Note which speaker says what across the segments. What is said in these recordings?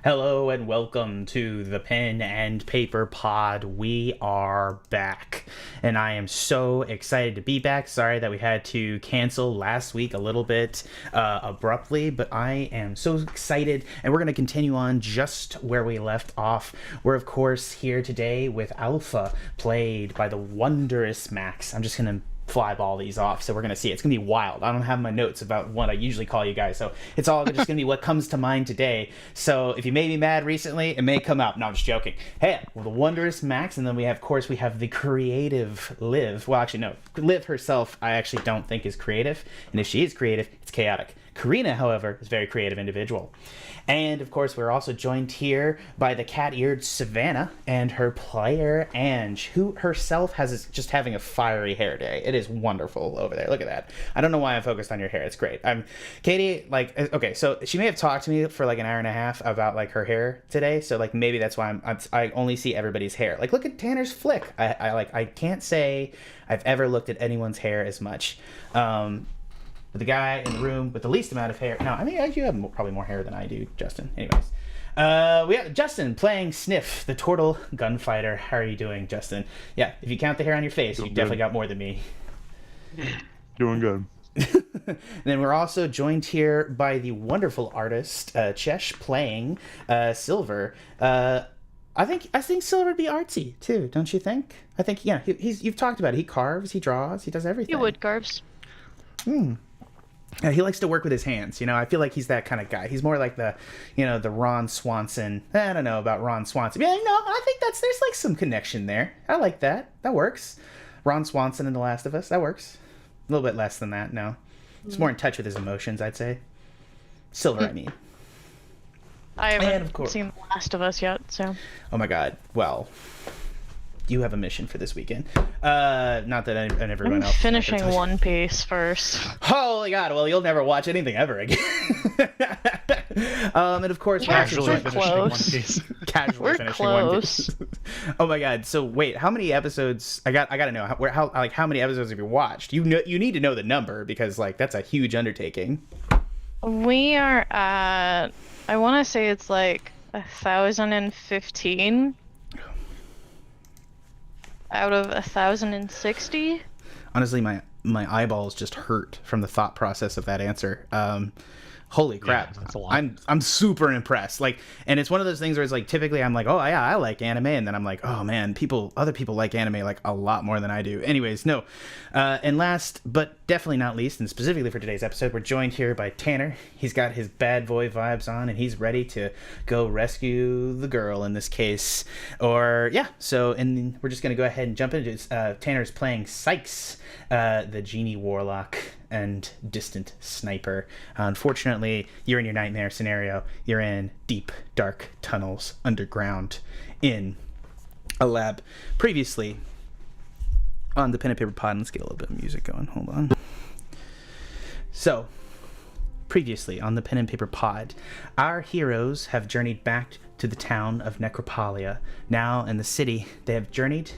Speaker 1: Hello and welcome to the Pen and Paper Pod. We are back, and I am so excited to be back. Sorry that we had to cancel last week a little bit abruptly, but I am so excited, and we're going to continue on just where we left off. We're, of course, here today with Alpha, played by the wondrous Max. I'm just going to flyball these off, so we're gonna see. It's gonna be wild. I don't have my notes about what I usually call you guys, so it's all just gonna be what comes to mind today. So if you made me mad recently, it may come out. No, I'm just joking. Hey, well, the wondrous Max, and then we have, of course, we have the creative Liv. Well, actually, no, Liv herself I actually don't think is creative, and if she is creative, it's chaotic. Karina, however, is a very creative individual. And, of course, we're also joined here by the cat-eared Savannah and her player, Ange, who herself just having a fiery hair day. It is wonderful over there. Look at that. I don't know why I'm focused on your hair. It's great. Katie, okay, so she may have talked to me for, an hour and a half about, her hair today, so, maybe that's why I only see everybody's hair. Look at Tanner's flick. I can't say I've ever looked at anyone's hair as much. The guy in the room with the least amount of hair. No, I mean, you have probably more hair than I do, Justin. Anyways. We have Justin playing Sniff, the turtle gunfighter. How are you doing, Justin? Yeah, if you count the hair on your face, you definitely got more than me.
Speaker 2: Doing good.
Speaker 1: And then we're also joined here by the wonderful artist, Chesh, playing Silver. I think Silver would be artsy, too, don't you think? I think, yeah, you've talked about it. He carves, he draws, he does everything.
Speaker 3: He wood carves.
Speaker 1: Yeah, he likes to work with his hands. I feel like he's that kind of guy. He's more like the Ron Swanson. I don't know about Ron Swanson. Yeah, I think there's some connection there. I like that. That works. Ron Swanson in The Last of Us. That works. A little bit less than that, no. He's more in touch with his emotions, I'd say. Silver, I mean.
Speaker 3: I haven't seen The Last of Us yet, so.
Speaker 1: Oh my god. Well, you have a mission for this weekend. Not that everyone else.
Speaker 3: Finishing One Piece first.
Speaker 1: Holy God! Well, you'll never watch anything ever again. And of course,
Speaker 3: we're close.
Speaker 1: Casually finishing One Piece. Oh my God! So wait, how many episodes? I gotta know how many episodes have you watched? You need to know the number because that's a huge undertaking.
Speaker 3: We are at. I want to say it's 1,015. Out of 1,060.
Speaker 1: Honestly, my eyeballs just hurt from the thought process of that answer. Holy crap.
Speaker 2: Yeah, that's a lot.
Speaker 1: I'm super impressed. And it's one of those things where it's typically I'm oh yeah, I like anime, and then I'm oh man, other people like anime a lot more than I do. Anyways, no. And last but definitely not least, and specifically for today's episode, we're joined here by Tanner. He's got his bad boy vibes on, and he's ready to go rescue the girl in this case. Or yeah, and we're just gonna go ahead and jump into this. Tanner's playing Sikes, the genie warlock and distant sniper. Unfortunately, you're in your nightmare scenario. You're in deep, dark tunnels underground in a lab. Previously, on the Pen and Paper Pod, let's get a little bit of music going. Hold on. So, previously on the Pen and Paper Pod, our heroes have journeyed back to the town of Necropolia. Now in the city, they have journeyed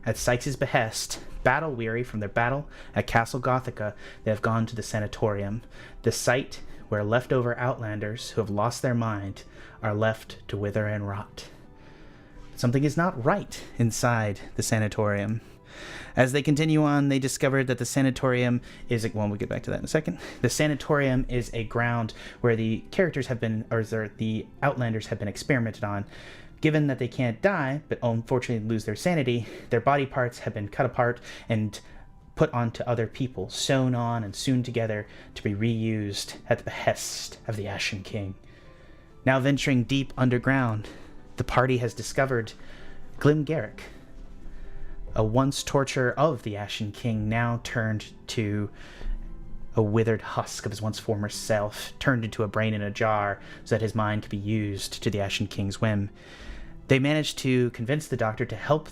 Speaker 1: at Sikes' behest. Battle-weary from their battle at Castle Gothica, they have gone to the sanatorium, the site where leftover outlanders who have lost their mind are left to wither and rot. Something is not right inside the sanatorium. As they continue on, they discovered that the sanatorium is we'll get back to that in a second. The sanatorium is a ground where the characters have been, or the outlanders have been experimented on. Given that they can't die, but unfortunately lose their sanity, their body parts have been cut apart and put onto other people, sewn on and sewn together to be reused at the behest of the Ashen King. Now venturing deep underground, the party has discovered Glim Garrick, a once torturer of the Ashen King, now turned to a withered husk of his once former self, turned into a brain in a jar so that his mind could be used to the Ashen King's whim. They managed to convince the doctor to help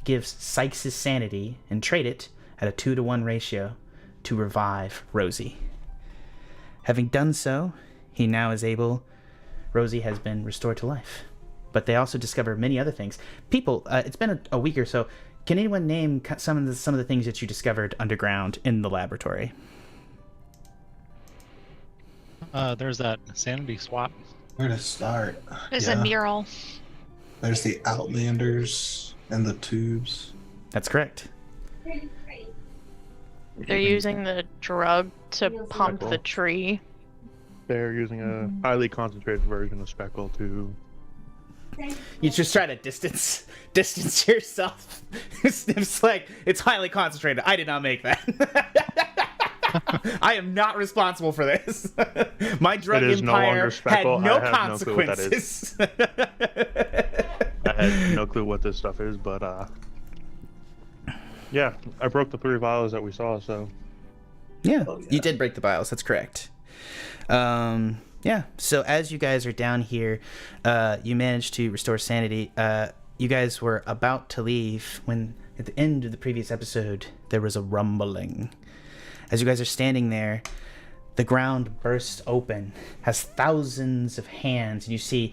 Speaker 1: give Sikes' sanity and trade it at a 2-to-1 ratio to revive Rosie. Having done so, Rosie has been restored to life. But they also discover many other things. People, it's been a week or so. Can anyone name some of the things that you discovered underground in the laboratory?
Speaker 4: There's that sanity swap.
Speaker 5: Where to start?
Speaker 6: There's a mural.
Speaker 5: There's the Outlanders and the tubes.
Speaker 1: That's correct.
Speaker 3: They're using the drug to pump the tree.
Speaker 2: They're using a highly concentrated version of Speckle to...
Speaker 1: You just try to distance yourself. It's like, it's highly concentrated. I did not make that. I am not responsible for this. My drug empire had no consequences.
Speaker 2: I had no clue what this stuff is, but yeah, I broke the 3 vials that we saw, so...
Speaker 1: Yeah, you did break the vials. That's correct. Yeah, so as you guys are down here, you managed to restore sanity. You guys were about to leave when, at the end of the previous episode, there was a rumbling. As you guys are standing there, the ground bursts open, has thousands of hands, and you see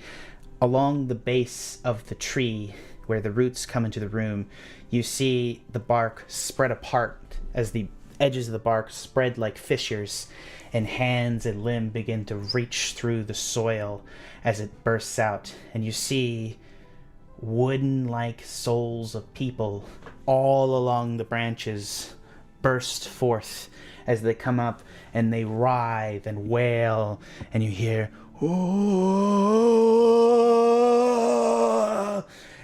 Speaker 1: along the base of the tree, where the roots come into the room, you see the bark spread apart as the edges of the bark spread like fissures, and hands and limb begin to reach through the soil as it bursts out. And you see wooden-like souls of people all along the branches burst forth as they come up, and they writhe and wail, and you hear "Ooh,"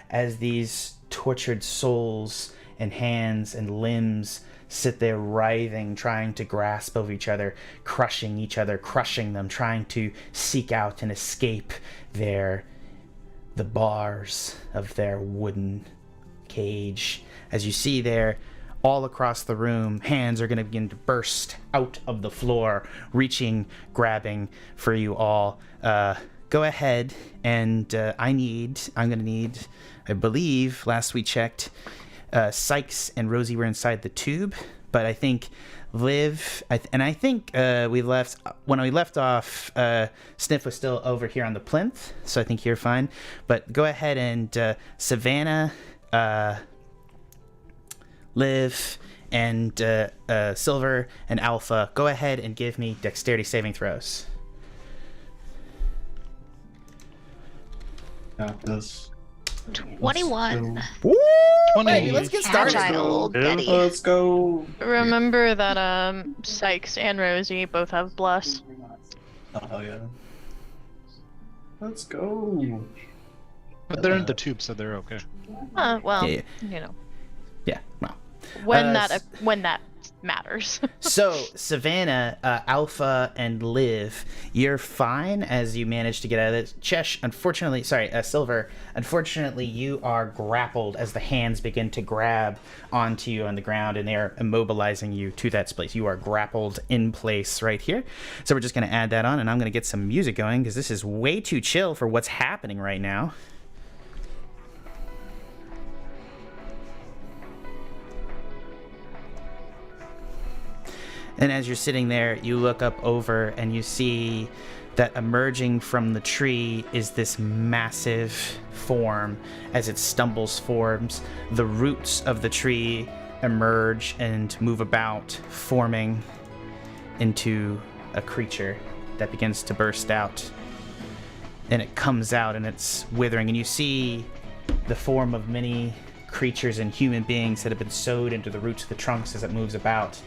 Speaker 1: as these tortured souls and hands and limbs sit there writhing, trying to grasp over each other, crushing them, trying to seek out and escape the bars of their wooden cage. As you see there, all across the room, hands are going to begin to burst out of the floor, reaching, grabbing for you all. Go ahead, and I'm going to need, I believe, last we checked, Sikes and Rosie were inside the tube, but I think Liv, when we left off, Sniff was still over here on the plinth, so I think you're fine. But go ahead and Savannah, Liv, and Silver and Alpha, go ahead and give me dexterity saving throws.
Speaker 5: Got this.
Speaker 6: 21.
Speaker 1: Woo!
Speaker 4: 20.
Speaker 1: Hey, let's get started.
Speaker 6: Agile Betty.
Speaker 5: Let's go.
Speaker 3: Remember that Sikes and Rosie both have bless.
Speaker 5: Oh yeah. Let's go.
Speaker 4: But they're in the tube, so they're okay.
Speaker 3: Well,
Speaker 1: Yeah.
Speaker 3: you know,
Speaker 1: Yeah, well.
Speaker 3: when that matters.
Speaker 1: So, Savannah, Alpha, and Liv, you're fine as you manage to get out of it. Chesh, Silver, unfortunately, you are grappled as the hands begin to grab onto you on the ground, and they are immobilizing you to that place. You are grappled in place right here. So we're just going to add that on, and I'm going to get some music going, because this is way too chill for what's happening right now. And as you're sitting there, you look up over and you see that emerging from the tree is this massive form. As it forms, the roots of the tree emerge and move about, forming into a creature that begins to burst out. And it comes out and it's withering, and you see the form of many creatures and human beings that have been sewed into the roots of the trunks as it moves about.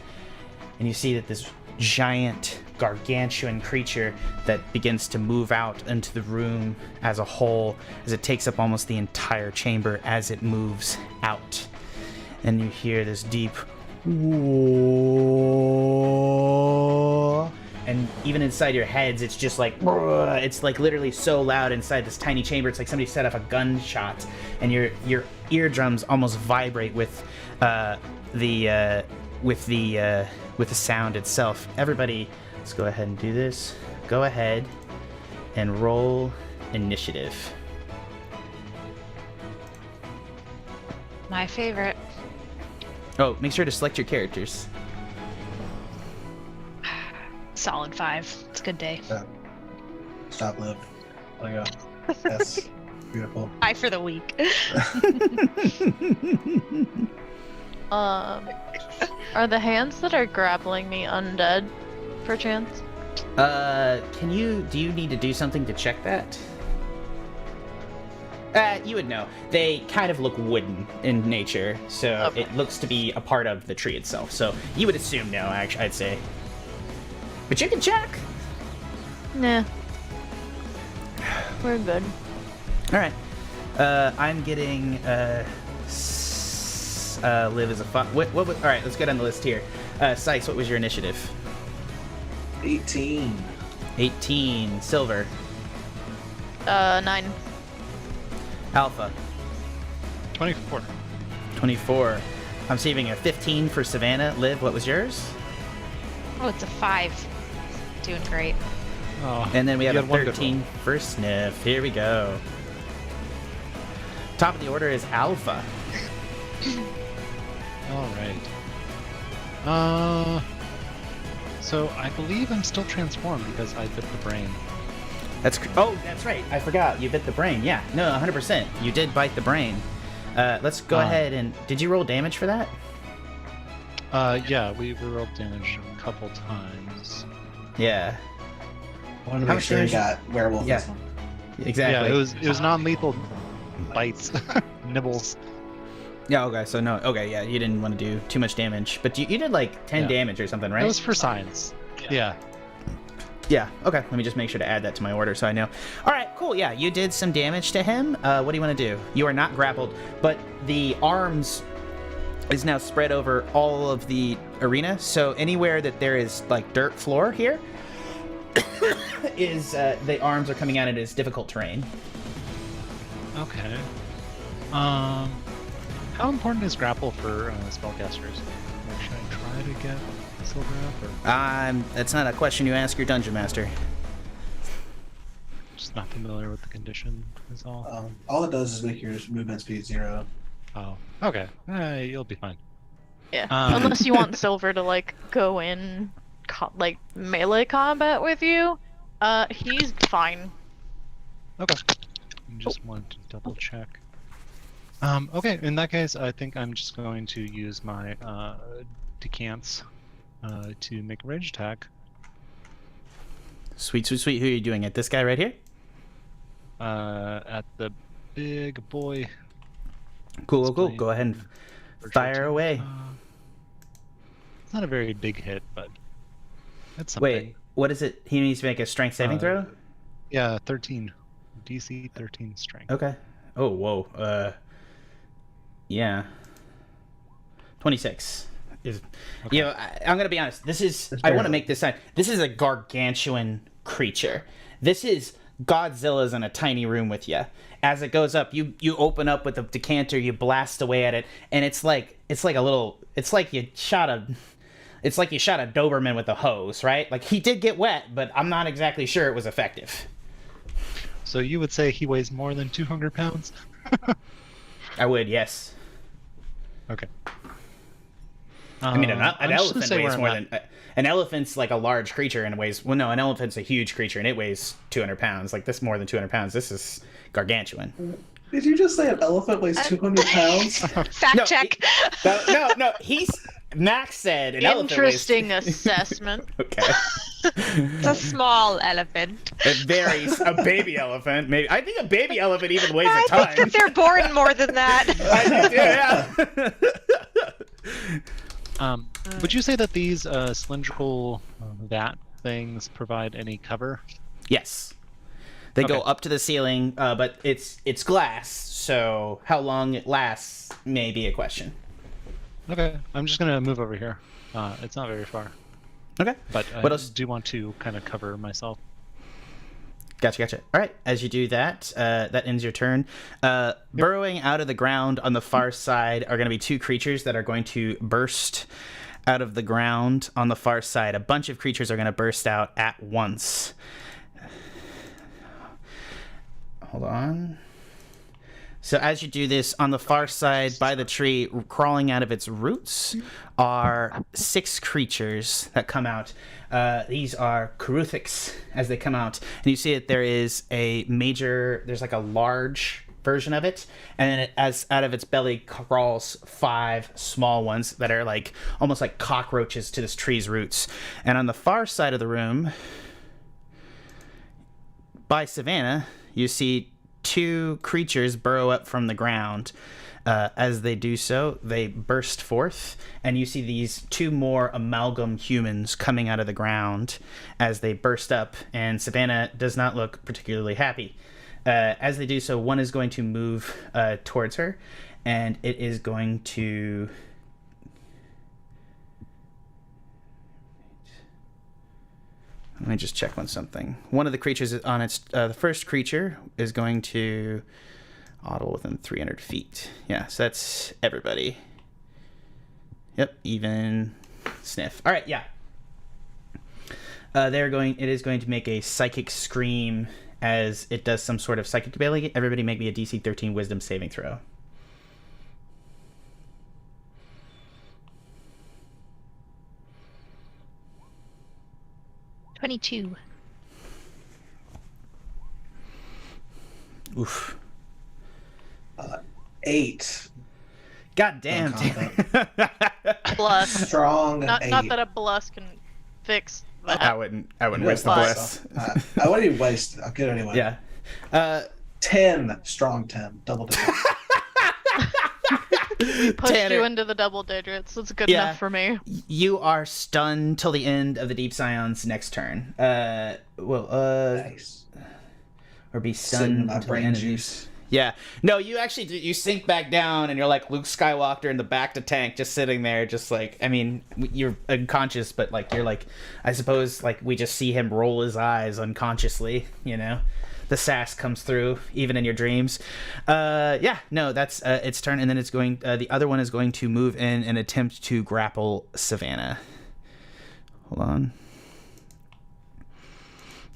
Speaker 1: And you see that this giant, gargantuan creature that begins to move out into the room as a whole, as it takes up almost the entire chamber as it moves out. And you hear this deep whoa. And even inside your heads, it's just like, it's like literally so loud inside this tiny chamber. It's like somebody set off a gunshot, and your eardrums almost vibrate with the sound itself. Everybody, let's go ahead and do this. Go ahead and roll initiative.
Speaker 6: My favorite.
Speaker 1: Oh, make sure to select your characters.
Speaker 6: Solid 5. It's a good day.
Speaker 5: Stop, Liv. Oh yeah. Yes. Beautiful.
Speaker 6: 5 for the week.
Speaker 3: Are the hands that are grappling me undead, perchance?
Speaker 1: Do you need to do something to check that? You would know. They kind of look wooden in nature, so
Speaker 3: Okay.
Speaker 1: it looks to be a part of the tree itself. So you would assume no, actually, I'd say. But you can check.
Speaker 3: Nah. We're good.
Speaker 1: All right. I'm getting live as a all right, let's get on the list here. Sikes, what was your initiative?
Speaker 5: 18.
Speaker 1: 18. Silver.
Speaker 3: 9.
Speaker 1: Alpha.
Speaker 4: 24.
Speaker 1: 24. I'm saving a 15 for Savannah. Liv, what was yours?
Speaker 6: Oh, it's a 5. Doing great.
Speaker 4: Oh,
Speaker 1: And then we have
Speaker 4: you
Speaker 1: a
Speaker 4: had one good
Speaker 1: 13 for Sniff. Here we go. Top of the order is Alpha.
Speaker 4: roll. All right. So I believe I'm still transformed because I bit the brain.
Speaker 1: Oh, that's right. I forgot. You bit the brain. Yeah. No, 100%. You did bite the brain. Let's go ahead and... Did you roll damage for that?
Speaker 4: Yeah, we rolled damage a couple times.
Speaker 1: Yeah.
Speaker 5: I wanted to
Speaker 1: How
Speaker 5: make
Speaker 1: much
Speaker 5: sure he
Speaker 1: damage-
Speaker 5: got werewolf
Speaker 1: Yeah.
Speaker 5: this one.
Speaker 1: Exactly.
Speaker 4: Yeah, it was non-lethal bites, nibbles.
Speaker 1: Yeah, okay. So no. Okay, yeah. You didn't want to do too much damage. But you did like 10
Speaker 4: Yeah.
Speaker 1: damage or something, right?
Speaker 4: That was for science. Yeah.
Speaker 1: Yeah, okay. Let me just make sure to add that to my order so I know. All right, cool. Yeah, you did some damage to him. What do you want to do? You are not grappled, but the arms is now spread over all of the arena. So anywhere that there is like dirt floor here is the arms are coming out. It is difficult terrain.
Speaker 4: Okay. How important is grapple for spellcasters? Like, should I try to get silver up, or
Speaker 1: That's not a question you ask your dungeon master.
Speaker 4: just not familiar with the condition? Is all.
Speaker 5: All it does is make your movement speed 0.
Speaker 4: Oh, okay. You'll be fine.
Speaker 3: Yeah.
Speaker 4: Um,
Speaker 3: Unless you want Silver to like go in like melee combat with you, he's fine.
Speaker 4: Okay. Just want to double check. Okay, in that case, I think I'm just going to use my decants to make a rage attack.
Speaker 1: Sweet, sweet, sweet. Who are you doing it? This guy right here?
Speaker 4: At the big boy.
Speaker 1: Cool, cool, cool.
Speaker 4: Explain.
Speaker 1: Go ahead and
Speaker 4: Virtual
Speaker 1: fire
Speaker 4: attack.
Speaker 1: away.
Speaker 4: It's not a very big hit, but it's something.
Speaker 1: Wait, what is it? He needs to make a strength saving throw?
Speaker 4: Yeah, 13. DC 13 strength.
Speaker 1: Okay. Oh, whoa. Yeah. 26. Is
Speaker 4: Okay.
Speaker 1: You know, I'm gonna be honest. This is. I want to make this sign. This is a gargantuan creature. This is Godzilla's in a tiny room with you. As it goes up, you open up with a decanter, you blast away at it, and it's like a little. It's like you shot a Doberman with a hose, right? Like he did get wet, but I'm not exactly sure it was effective.
Speaker 4: So you would say he weighs more than 200 pounds?
Speaker 1: I would, yes.
Speaker 4: Okay.
Speaker 1: I mean, an
Speaker 4: I'm just gonna
Speaker 1: elephant
Speaker 4: say
Speaker 1: weighs
Speaker 4: where I'm
Speaker 1: more
Speaker 4: at.
Speaker 1: than an elephant's like a large creature and weighs. Well, no, an elephant's a huge creature and it weighs 200 pounds. Like this, more than 200 pounds. This is gargantuan.
Speaker 5: Did you just say an elephant weighs 200 pounds?
Speaker 6: Fact
Speaker 1: No,
Speaker 6: check.
Speaker 1: No. Max said an elephant weighs.
Speaker 3: Interesting assessment.
Speaker 1: Okay.
Speaker 6: It's a small elephant.
Speaker 1: It varies. A baby elephant, maybe. I think a baby elephant even weighs a
Speaker 6: I
Speaker 1: ton.
Speaker 6: think that they're born more than that.
Speaker 1: I do, yeah.
Speaker 4: Would you say that these cylindrical vat things provide any cover?
Speaker 1: Yes. They go
Speaker 4: Okay.
Speaker 1: up to the ceiling, but it's glass, so how long it lasts may be a question.
Speaker 4: Okay, I'm just gonna move over here. It's not very far,
Speaker 1: Okay.
Speaker 4: but I
Speaker 1: What else?
Speaker 4: do want to kind of cover myself.
Speaker 1: Gotcha. All right. As you do that, that ends your turn. Burrowing out of the ground on the far side are going to be two creatures that are going to burst out of the ground on the far side. A bunch of creatures are going to burst out at once. Hold on. So as you do this, on the far side by the tree, crawling out of its roots, are 6 creatures that come out. These are Karuthiks as they come out. And you see that there is there's like a large version of it. And then as out of its belly crawls 5 small ones that are like almost like cockroaches to this tree's roots. And on the far side of the room, by Savannah, you see two creatures burrow up from the ground. As they do so, they burst forth, and you see these two more amalgam humans coming out of the ground as they burst up, and Savannah does not look particularly happy. As they do so, one is going to move towards her, and it is going to... Let me just check on something. One of the creatures on its... the first creature is going to... audible within 300 feet. Yeah, so that's everybody. Yep, even sniff. All right, yeah. It is going to make a psychic scream as it does some sort of psychic ability. Everybody make me a DC 13 wisdom saving throw.
Speaker 6: $22.
Speaker 1: Oof.
Speaker 5: 8.
Speaker 1: God damn.
Speaker 3: Bless.
Speaker 5: Strong
Speaker 3: Not
Speaker 5: 8.
Speaker 3: that a bless can fix that.
Speaker 1: I wouldn't
Speaker 5: You
Speaker 1: waste the
Speaker 5: don't
Speaker 1: bless.
Speaker 5: think so? I wouldn't even waste it. I'll get it anyway.
Speaker 1: Yeah.
Speaker 5: 10. Strong 10. Double digits.
Speaker 3: Pushed
Speaker 1: Tanner.
Speaker 3: you into the double digits. That's good
Speaker 1: Yeah.
Speaker 3: enough for me.
Speaker 1: You are stunned till the end of the Deep Scion's next turn.
Speaker 5: Nice.
Speaker 1: Or be
Speaker 5: Sitting in
Speaker 1: stunned
Speaker 5: my
Speaker 1: until the
Speaker 5: brain
Speaker 1: end of
Speaker 5: juice.
Speaker 1: Yeah. No, you actually you sink back down and you're like Luke Skywalker in the back to tank, just sitting there, just like, I mean, you're unconscious, but like you're like, I suppose like we just see him roll his eyes unconsciously, you know. The sass comes through even in your dreams. Yeah, no, that's its turn, and then it's going. The other one is going to move in and attempt to grapple Savannah. Hold on.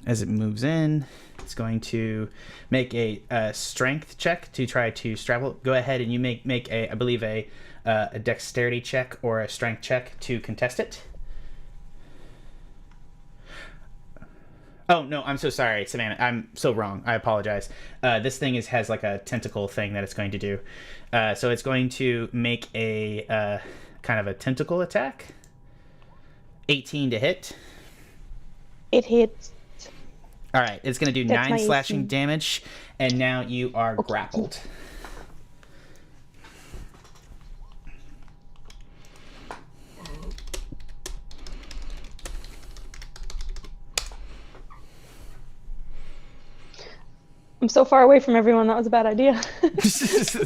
Speaker 1: As it moves in, it's going to make a strength check to try to straddle. Go ahead and you make a, I believe a dexterity check or a strength check to contest it. Oh, no, I'm so sorry, Savannah. I'm so wrong. I apologize. This thing has like a tentacle thing that it's going to do. So it's going to make a kind of a tentacle attack. 18 to hit.
Speaker 7: It hits.
Speaker 1: All right, it's going to do
Speaker 7: That's
Speaker 1: 9
Speaker 7: my
Speaker 1: slashing
Speaker 7: AC.
Speaker 1: damage, and now you are grappled.
Speaker 7: I'm so far away from everyone. That was a bad idea.
Speaker 1: It's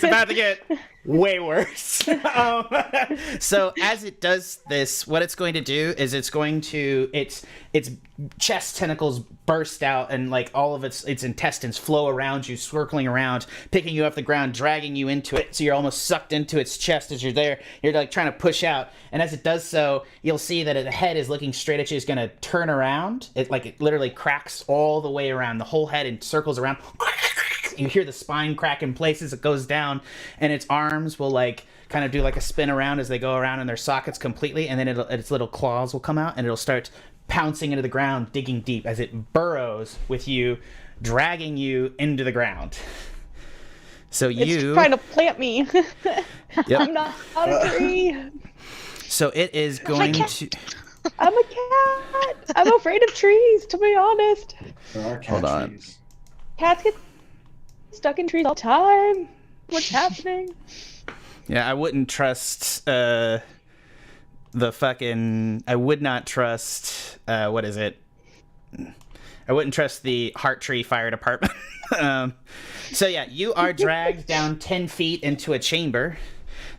Speaker 1: about to get way worse. So as it does this, what it's going to do is it's going to its chest tentacles burst out and like all of its intestines flow around you, circling around, picking you off the ground, dragging you into it. So you're almost sucked into its chest as you're there. You're like trying to push out, and as it does so, you'll see that the head is looking straight at you. It's going to turn around. It literally cracks all the way around the whole head and circles around. You hear the spine crack in places. It goes down, and its arms will like kind of do like a spin around as they go around in their sockets completely, and then its little claws will come out and it'll start pouncing into the ground, digging deep as it burrows with you, dragging you into the ground. So
Speaker 7: It's
Speaker 1: you
Speaker 7: trying to plant me.
Speaker 1: Yep.
Speaker 7: I'm not a tree.
Speaker 1: So it is going to
Speaker 7: I'm a cat. I'm afraid of trees, to be honest.
Speaker 5: There are cat
Speaker 1: Hold on.
Speaker 5: trees.
Speaker 7: Cats get stuck in trees all the time. What's happening?
Speaker 1: Yeah, I wouldn't trust I would not trust what is it? I wouldn't trust the HeartTree Fire Department. So yeah, you are dragged down 10 feet into a chamber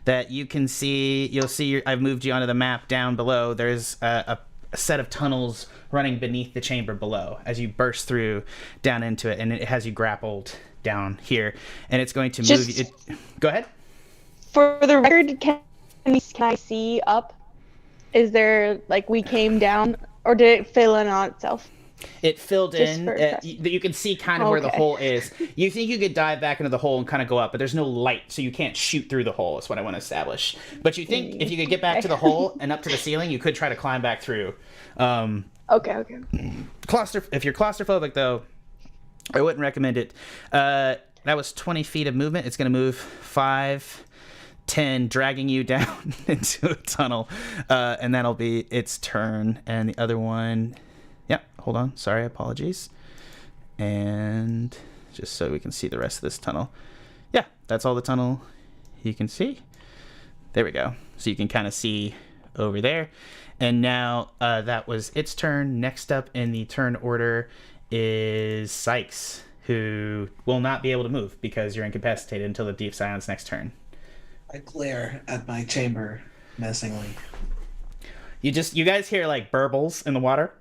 Speaker 1: that you can see. You'll see I've moved you onto the map down below. There's a set of tunnels running beneath the chamber below as you burst through down into it, and it has you grappled down here, and it's going to move you. Go ahead.
Speaker 7: For the record, can I see up? Is there, like, we came down, or did it fill in on itself?
Speaker 1: It filled
Speaker 7: Just
Speaker 1: in.
Speaker 7: for a
Speaker 1: You can see kind of where the
Speaker 7: Okay.
Speaker 1: hole is. You think you could dive back into the hole and kind of go up, but there's no light, so you can't shoot through the hole, is what I want to establish. But you think if you could get back to the hole and up to the ceiling, you could try to climb back through.
Speaker 7: Okay.
Speaker 1: If you're claustrophobic, though, I wouldn't recommend it. That was 20 feet of movement. It's going to move 5, 10, dragging you down into a tunnel. And that'll be its turn. And the other one Yeah, hold on. Sorry, apologies. And just so we can see the rest of this tunnel. Yeah, that's all the tunnel you can see. There we go. So you can kind of see over there. And now that was its turn. Next up in the turn order is Sikes, who will not be able to move because you're incapacitated until the Deep Silence next turn.
Speaker 5: I glare at my chamber menacingly.
Speaker 1: You guys hear like burbles in the water,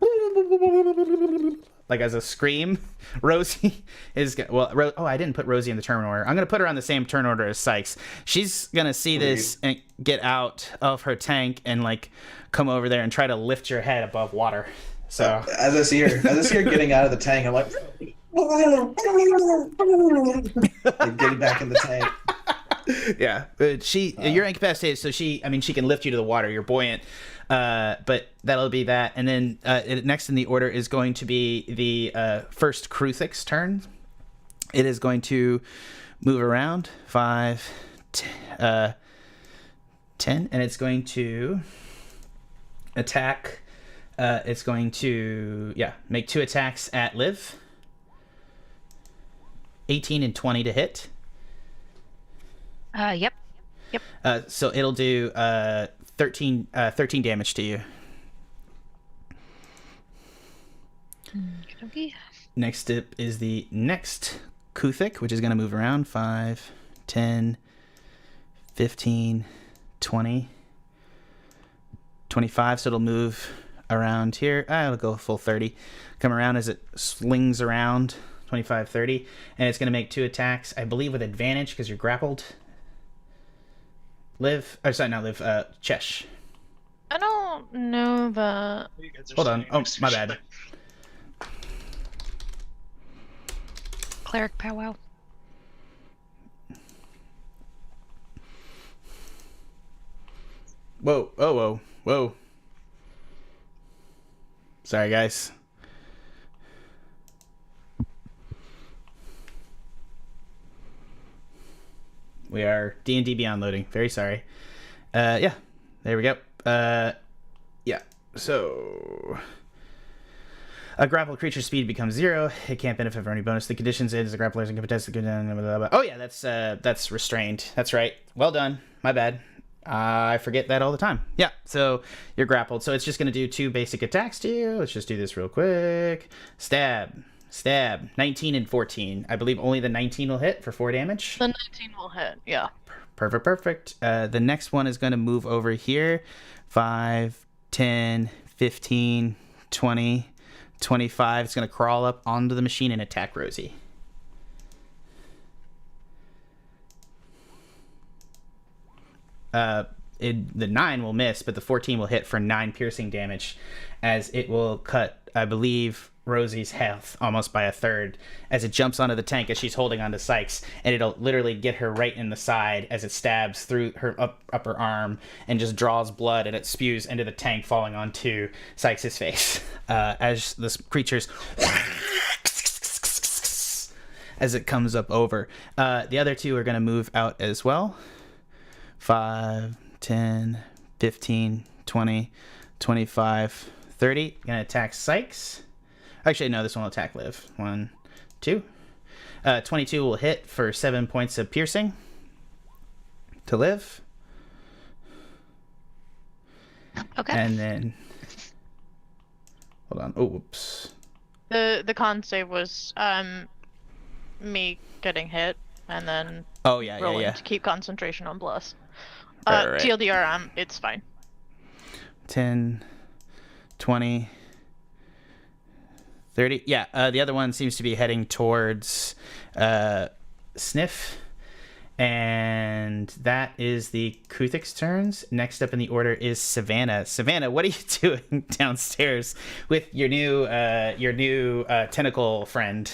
Speaker 1: like as a scream. Rosie is I didn't put Rosie in the turn order. I'm gonna put her on the same turn order as Sikes. She's gonna see this and get out of her tank and like come over there and try to lift your head above water. So
Speaker 5: as I see her getting out of the tank, I'm like getting back in the tank.
Speaker 1: Yeah, but you're incapacitated, so she can lift you to the water. You're buoyant, but that'll be that. And then next in the order is going to be the first Kruthik's turn. It is going to move around 5, 10, and it's going to attack. It's going to make 2 attacks at Liv. 18 and 20 to hit.
Speaker 6: Yep.
Speaker 1: So it'll do 13 damage to you.
Speaker 6: Okay.
Speaker 1: Next up is the next Kuthik, which is going to move around 5, 10, 15, 20, 25. So it'll move around here. It'll go full 30. Come around as it slings around 25, 30. And it's going to make 2 attacks, I believe, with advantage because you're grappled. Chesh.
Speaker 3: I don't know that.
Speaker 1: Hold on. Oh, my bad.
Speaker 6: Cleric powwow.
Speaker 1: Whoa. Oh, whoa. Whoa. Sorry, guys. We are D&D Beyond loading. Very sorry. Yeah, there we go. Yeah, so a grappled creature's speed becomes 0. It can't benefit from any bonus. The conditions is the grappler can contest the Oh yeah, that's restrained. That's right. Well done. My bad. I forget that all the time. Yeah, so you're grappled. So it's just going to do 2 basic attacks to you. Let's just do this real quick. Stab. 19 and 14. I believe only the 19 will hit for 4 damage.
Speaker 3: The 19 will hit, yeah.
Speaker 1: Perfect. The next one is going to move over here. 5, 10, 15, 20, 25. It's going to crawl up onto the machine and attack Rosie. The 9 will miss, but the 14 will hit for 9 piercing damage, as it will cut, I believe, Rosie's health almost by a third as it jumps onto the tank as she's holding onto Sikes, and it'll literally get her right in the side as it stabs through her upper arm and just draws blood, and it spews into the tank, falling onto Sikes' face as this creature's as it comes up over. The other 2 are going to move out as well. 5, 10, 15, 20, 25, 30. Gonna attack Sikes. Actually, no, this one will attack Liv. 1, 2. 22 will hit for 7 points of piercing to Liv.
Speaker 6: Okay.
Speaker 1: And then... Hold on. Oh, whoops.
Speaker 3: The con save was me getting hit and then rolling to keep concentration on plus.
Speaker 1: Right.
Speaker 3: TLDR, it's fine.
Speaker 1: 10, 20, 30. Yeah, the other one seems to be heading towards Sniff. And that is the Kuthik's turns. Next up in the order is Savannah. Savannah, what are you doing downstairs with your new tentacle friend?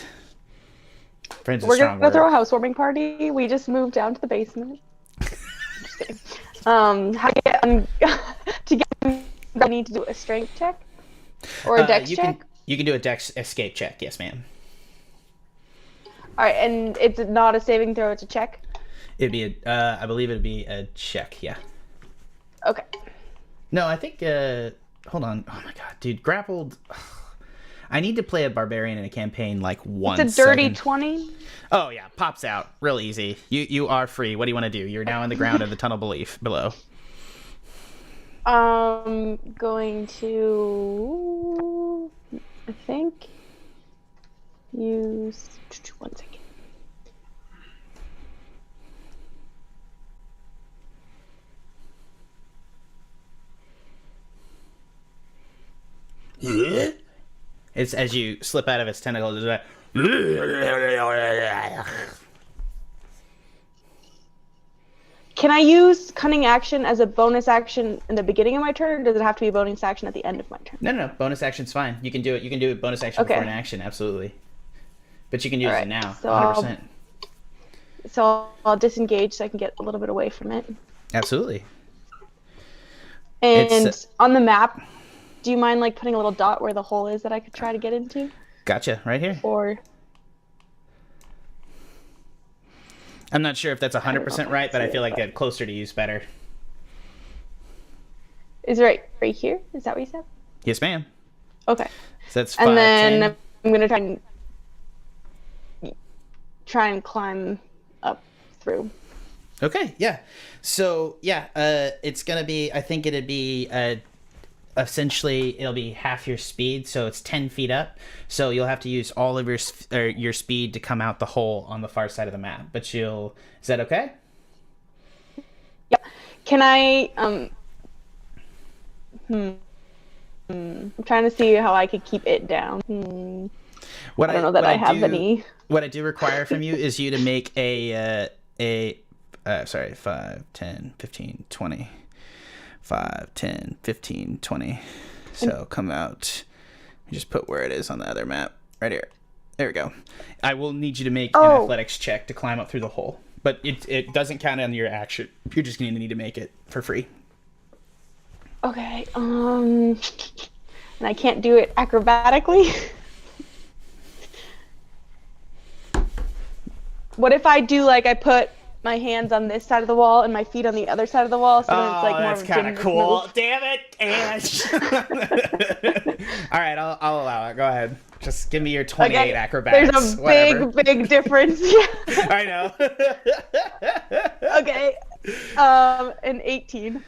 Speaker 7: We're gonna throw a housewarming party. We just moved down to the basement. Just kidding. How to get I need to do a strength check or a dex check.
Speaker 1: You can do a dex escape check, yes, ma'am.
Speaker 7: All right, and it's not a saving throw; it's a check.
Speaker 1: It'd be I believe it'd be a check, yeah.
Speaker 7: Okay.
Speaker 1: No, I think. Hold on. Oh my god, dude, grappled. I need to play a barbarian in a campaign like once.
Speaker 7: It's a dirty 20.
Speaker 1: Oh yeah, pops out real easy. You are free. What do you want to do? You're now in the ground of the tunnel below.
Speaker 7: Going to, I think, use 1 second.
Speaker 1: It's as you slip out of its tentacles. It's like,
Speaker 7: can I use cunning action as a bonus action in the beginning of my turn, or does it have to be a bonus action at the end of my turn?
Speaker 1: No. Bonus action's fine. You can do it. You can do it bonus action before an action, absolutely. But you can use it now, 100%.
Speaker 7: So I'll disengage so I can get a little bit away from it.
Speaker 1: Absolutely.
Speaker 7: And on the map, do you mind like putting a little dot where the hole is that I could try to get into?
Speaker 1: Gotcha, right here.
Speaker 7: Or
Speaker 1: I'm not sure if that's 100% right, but I feel like that closer to you's better.
Speaker 7: Is it right here? Is that what you said?
Speaker 1: Yes, ma'am.
Speaker 7: Okay.
Speaker 1: So that's 5,
Speaker 7: and then
Speaker 1: 10.
Speaker 7: I'm gonna try and climb up through.
Speaker 1: Okay, yeah. So yeah, it's gonna be. I think it'd be. Essentially, it'll be half your speed, so it's 10 feet up. So you'll have to use all of your speed to come out the hole on the far side of the map. But is that okay?
Speaker 7: Yeah. Can I? I'm trying to see how I could keep it down. I don't know that I have any.
Speaker 1: What I do require from you is you to make a 5, 10, 15, 20. 5, 10, 15, 20. So come out. Just put where it is on the other map. Right here. There we go. I will need you to make an athletics check to climb up through the hole. But it doesn't count on your action. You're just going to need to make it for free.
Speaker 7: Okay. And I can't do it acrobatically. What if I do I put my hands on this side of the wall and my feet on the other side of the wall, so then it's more
Speaker 1: that's
Speaker 7: of a
Speaker 1: kind of cool.
Speaker 7: move.
Speaker 1: Damn it, Ash. All right, I'll allow it. Go ahead. Just give me your 28 acrobatics.
Speaker 7: There's a big difference.
Speaker 1: I know.
Speaker 7: Okay. An 18.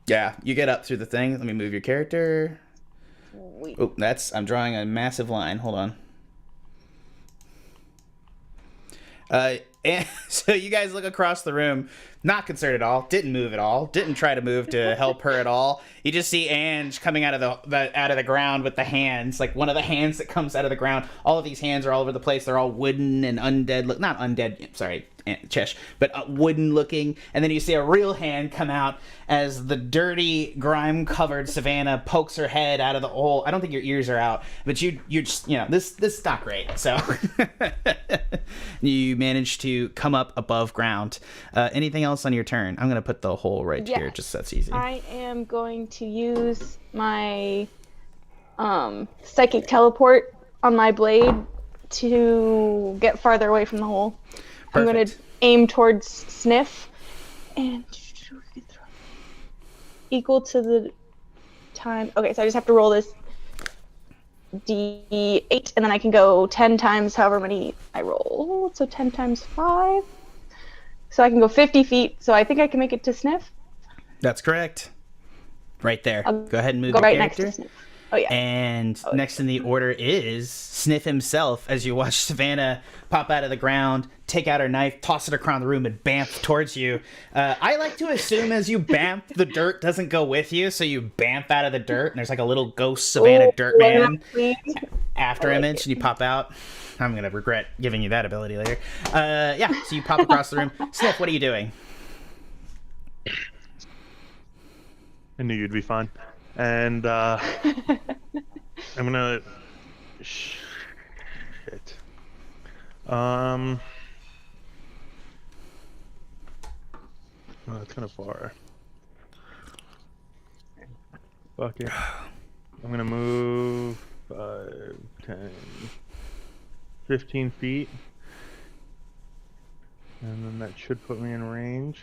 Speaker 1: Yeah, you get up through the thing. Let me move your character. Oh, I'm drawing a massive line. Hold on. And so you guys look across the room, not concerned at all, didn't move at all, didn't try to move to help her at all. You just see Ange coming out of the ground with the hands, like one of the hands that comes out of the ground. All of these hands are all over the place. They're all wooden and undead. Not undead, sorry, Chesh, but wooden looking. And then you see a real hand come out as the dirty, grime-covered Savannah pokes her head out of the hole. I don't think your ears are out, but you just, this is not great. So you managed to come up above ground. Anything else on your turn? I'm going to put the hole right here, just so that's easy.
Speaker 7: I am going to use my psychic teleport on my blade to get farther away from the hole. Perfect. I'm going to aim towards Sniff and equal to the time. Okay, so I just have to roll this D8 and then I can go 10 times however many I roll. So 10 times 5. So I can go 50 feet. So I think I can make it to Sniff.
Speaker 1: That's correct. Right there. Go ahead and move
Speaker 7: go
Speaker 1: your
Speaker 7: right
Speaker 1: character.
Speaker 7: Next to Sniff. Oh, yeah.
Speaker 1: And next in the order is Sniff himself, as you watch Savannah pop out of the ground, take out her knife, toss it across the room, and bamf towards you. I like to assume as you bamf, the dirt doesn't go with you, so you bamf out of the dirt, and there's like a little ghost Savannah dirt man after image, and you pop out. I'm going to regret giving you that ability later. So you pop across the room. Sniff, what are you doing?
Speaker 2: I knew you'd be fine. And I'm gonna shit. Oh, that's kind of far. Fuck it. I'm gonna move 5, 10, 15 feet, and then that should put me in range.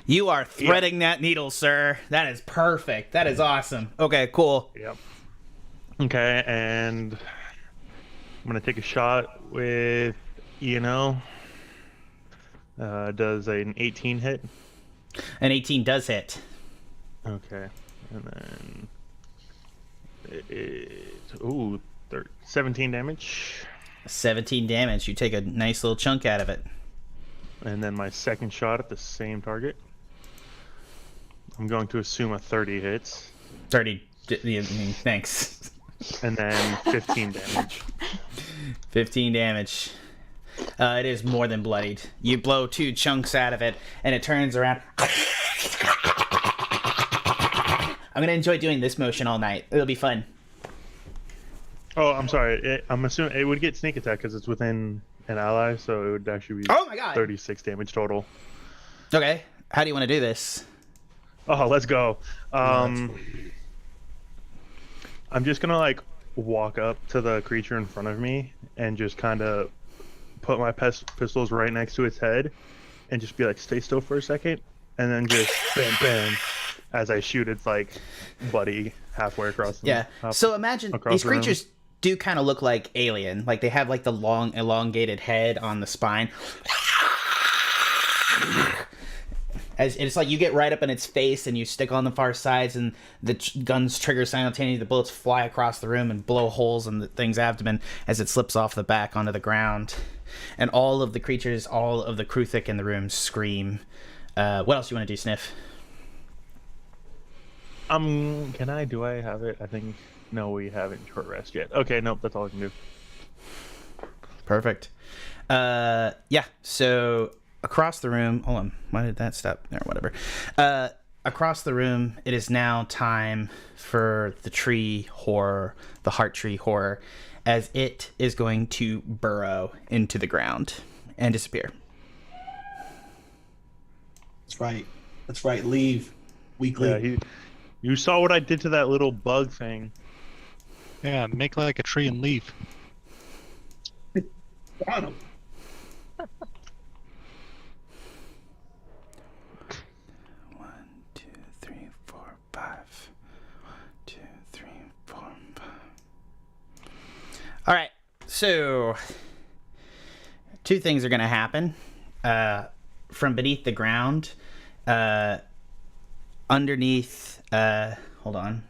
Speaker 1: You are threading that needle, sir. That is perfect. That is awesome. Okay, cool.
Speaker 2: Yep. Okay, and I'm gonna take a shot with E&O. Does an 18 hit?
Speaker 1: An 18 does hit.
Speaker 2: Okay, and then it's 17 damage.
Speaker 1: 17 damage. You take a nice little chunk out of it.
Speaker 2: And then my second shot at the same target. I'm going to assume a 30 hits.
Speaker 1: 30. Thanks.
Speaker 2: And then 15 damage.
Speaker 1: 15 damage. It is more than bloodied. You blow 2 chunks out of it, and it turns around. I'm gonna enjoy doing this motion all night. It'll be fun.
Speaker 2: Oh, I'm sorry. I'm assuming it would get sneak attack because it's within an ally, so it would actually be
Speaker 1: Oh my god!
Speaker 2: 36 damage total.
Speaker 1: Okay. How do you want to do this?
Speaker 2: Oh, let's go. I'm just gonna like walk up to the creature in front of me and just kind of put my pistols right next to its head and just be like, stay still for a second, and then just bam, bam, as I shoot its like buddy halfway across the
Speaker 1: Yeah. So imagine these creatures do kind of look like alien. Like they have like the long elongated head on the spine. As it's like you get right up in its face and you stick on the far sides and the guns trigger simultaneously. The bullets fly across the room and blow holes in the thing's abdomen as it slips off the back onto the ground. And all of the creatures, all of the Kruthic in the room scream. What else do you want to do, Sniff?
Speaker 2: Do I have it? I think, no, we haven't short rest yet. Okay, nope, that's all I can do.
Speaker 1: Perfect. Yeah, so across the room, hold on, why did that stop there? Whatever. Across the room, it is now time for the tree horror, the HeartTree horror, as it is going to burrow into the ground and disappear.
Speaker 5: That's right. That's right. Leave. Weekly.
Speaker 2: Yeah, you saw what I did to that little bug thing.
Speaker 4: Yeah, make like a tree and leave.
Speaker 5: Got him.
Speaker 1: All right, so 2 things are going to happen. From beneath the ground, underneath, hold on.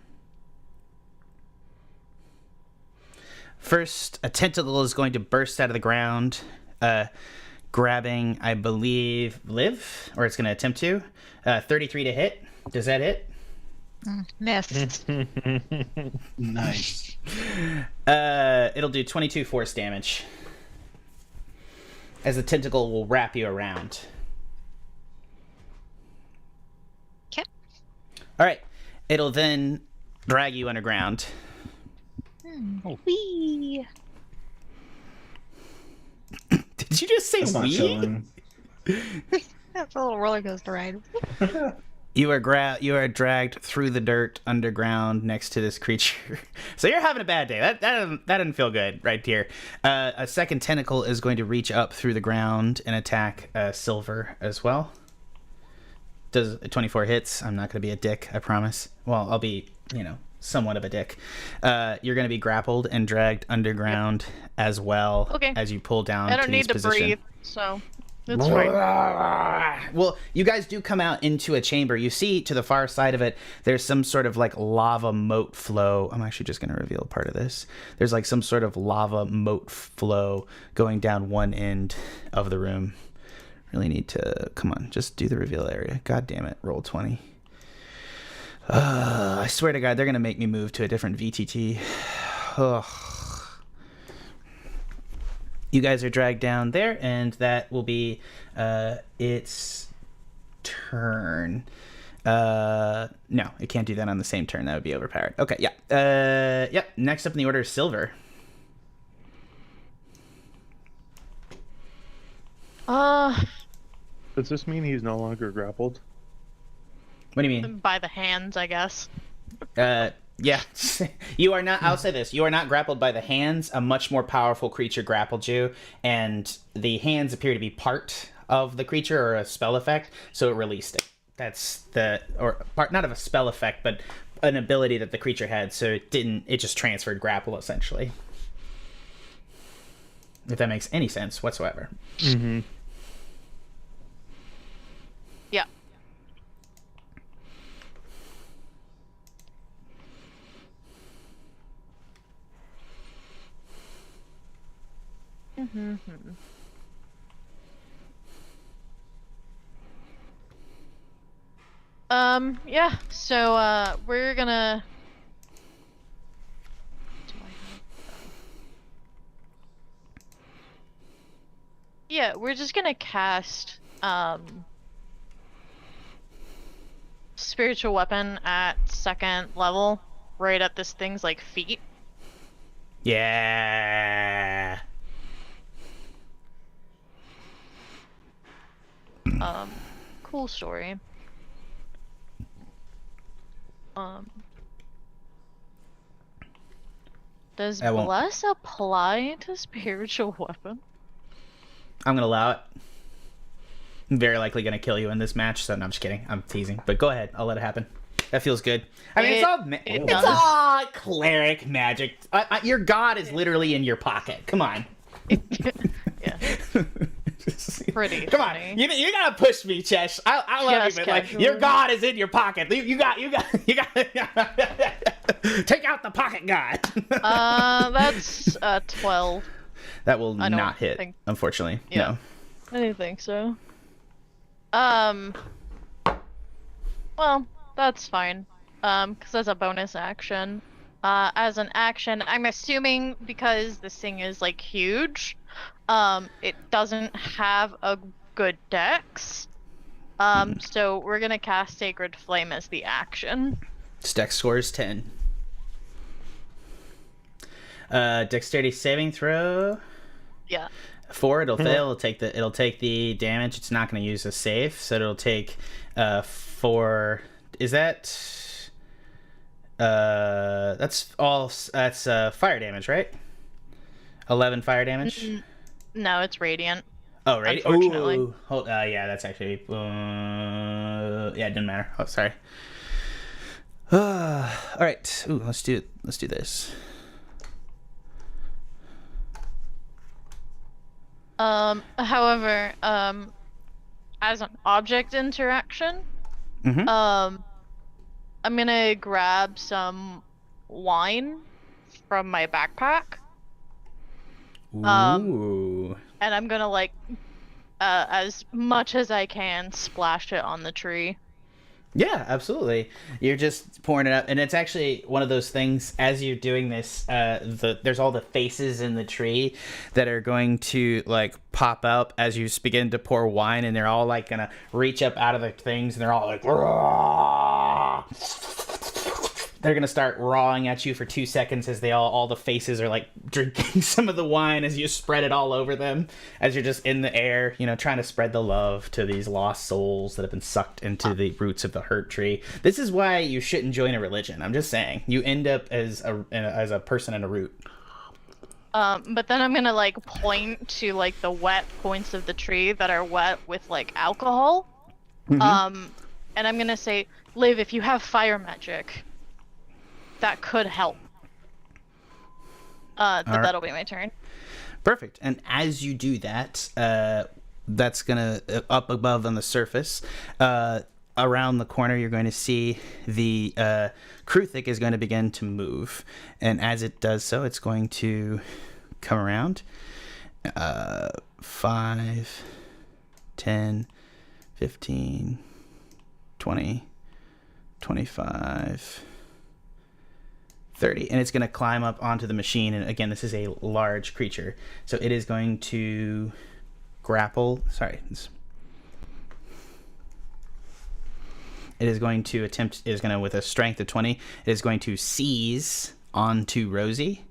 Speaker 1: First, a tentacle is going to burst out of the ground, grabbing, I believe, Liv, or it's going to attempt to. 33 to hit. Does that hit?
Speaker 6: Missed.
Speaker 5: Nice.
Speaker 1: It'll do 22 force damage. As the tentacle will wrap you around.
Speaker 6: Okay.
Speaker 1: Alright. It'll then drag you underground.
Speaker 4: Oh.
Speaker 6: Whee!
Speaker 1: Did you just say
Speaker 5: That's not
Speaker 1: wee?
Speaker 5: chilling.
Speaker 6: That's a little roller coaster ride.
Speaker 1: You are dragged through the dirt underground next to this creature. So you're having a bad day. That didn't feel good right here. A second tentacle is going to reach up through the ground and attack Silver as well. Does 24 hits. I'm not going to be a dick, I promise. Well, I'll be, somewhat of a dick. You're going to be grappled and dragged underground as well as you pull down
Speaker 3: I don't
Speaker 1: to
Speaker 3: need
Speaker 1: these
Speaker 3: to
Speaker 1: positions.
Speaker 3: breathe, so it's fine.
Speaker 1: Well, you guys do come out into a chamber. You see to the far side of it, there's some sort of like lava moat flow. I'm actually just going to reveal part of this. There's like some sort of lava moat flow going down one end of the room. Really need to, come on, just do the reveal area. God damn it, roll 20. I swear to God, they're going to make me move to a different VTT. Ugh. You guys are dragged down there, and that will be its turn. No, it can't do that on the same turn. That would be overpowered. Okay, yeah. Yep, next up in the order is Silver.
Speaker 2: Does this mean he's no longer grappled?
Speaker 1: What do you mean?
Speaker 3: By the hands, I guess.
Speaker 1: Yeah. You are not, I'll say this, you are not grappled by the hands. A much more powerful creature grappled you, and the hands appear to be part of the creature or a spell effect, so it released it. That's or part, not of a spell effect, but an ability that the creature had, so it just transferred grapple essentially. If that makes any sense whatsoever.
Speaker 2: Mm-hmm.
Speaker 3: Yeah. Mm-hmm. Yeah, so, we're gonna... Do I have... Yeah, we're just gonna cast, Spiritual Weapon at 2nd level, right at this thing's, like, feet.
Speaker 1: Yeah.
Speaker 3: Cool story. Does Bless apply to Spiritual Weapon?
Speaker 1: I'm gonna allow it. I'm very likely gonna kill you in this match, so no, I'm just kidding. I'm teasing. But go ahead, I'll let it happen. That feels good. I mean, it's all cleric magic. Your god is literally in your pocket. Come on.
Speaker 3: Yeah. Pretty.
Speaker 1: Come
Speaker 3: funny.
Speaker 1: on, you gotta push me, Chesh. I love
Speaker 3: Just
Speaker 1: you, but like your god is in your pocket. You got. Take out the pocket god.
Speaker 3: That's 12.
Speaker 1: That will not hit, unfortunately.
Speaker 3: Yeah. No. I didn't think so. Well, that's fine. Because that's a bonus action. As an action, I'm assuming because this thing is like huge, it doesn't have a good dex. So we're gonna cast Sacred Flame as the action.
Speaker 1: Its dex score is 10. Dexterity saving throw.
Speaker 3: Yeah.
Speaker 1: 4. It'll fail. It'll take the damage. It's not going to use a save, so it'll take 4. Is that? That's all. That's fire damage, right? 11 fire damage.
Speaker 3: No, it's radiant.
Speaker 1: Oh, right.
Speaker 3: Unfortunately.
Speaker 1: Ooh. Yeah, that's actually. Yeah, it didn't matter. Oh, sorry. All right. Ooh, let's do this.
Speaker 3: However, as an object interaction, I'm gonna grab some wine from my backpack.
Speaker 1: Ooh.
Speaker 3: And I'm gonna like, as much as I can, splash it on the tree.
Speaker 1: Yeah, absolutely. You're just pouring it up, and it's actually one of those things. As you're doing this, there's all the faces in the tree that are going to like pop up as you begin to pour wine, and they're all like gonna reach up out of the things, and they're all like, "Rah!" They're gonna start rawing at you for 2 seconds as all the faces are like drinking some of the wine as you spread it all over them, as you're just in the air, trying to spread the love to these lost souls that have been sucked into the roots of the HeartTree. This is why you shouldn't join a religion. I'm just saying, you end up as a person in a root.
Speaker 3: But then I'm gonna like point to like the wet points of the tree that are wet with like alcohol. And I'm gonna say, Liv, if you have fire magic, that could help. That'll be my turn.
Speaker 1: Perfect. And as you do that, that's gonna up above on the surface. Around the corner, you're going to see the Kruthic is going to begin to move, and as it does so, it's going to come around. 5, 10, 15, 20, 25. 30, and it's going to climb up onto the machine, and again, this is a large creature, so it is going to grapple. It is going to with a strength of 20, it is going to seize onto Rosie,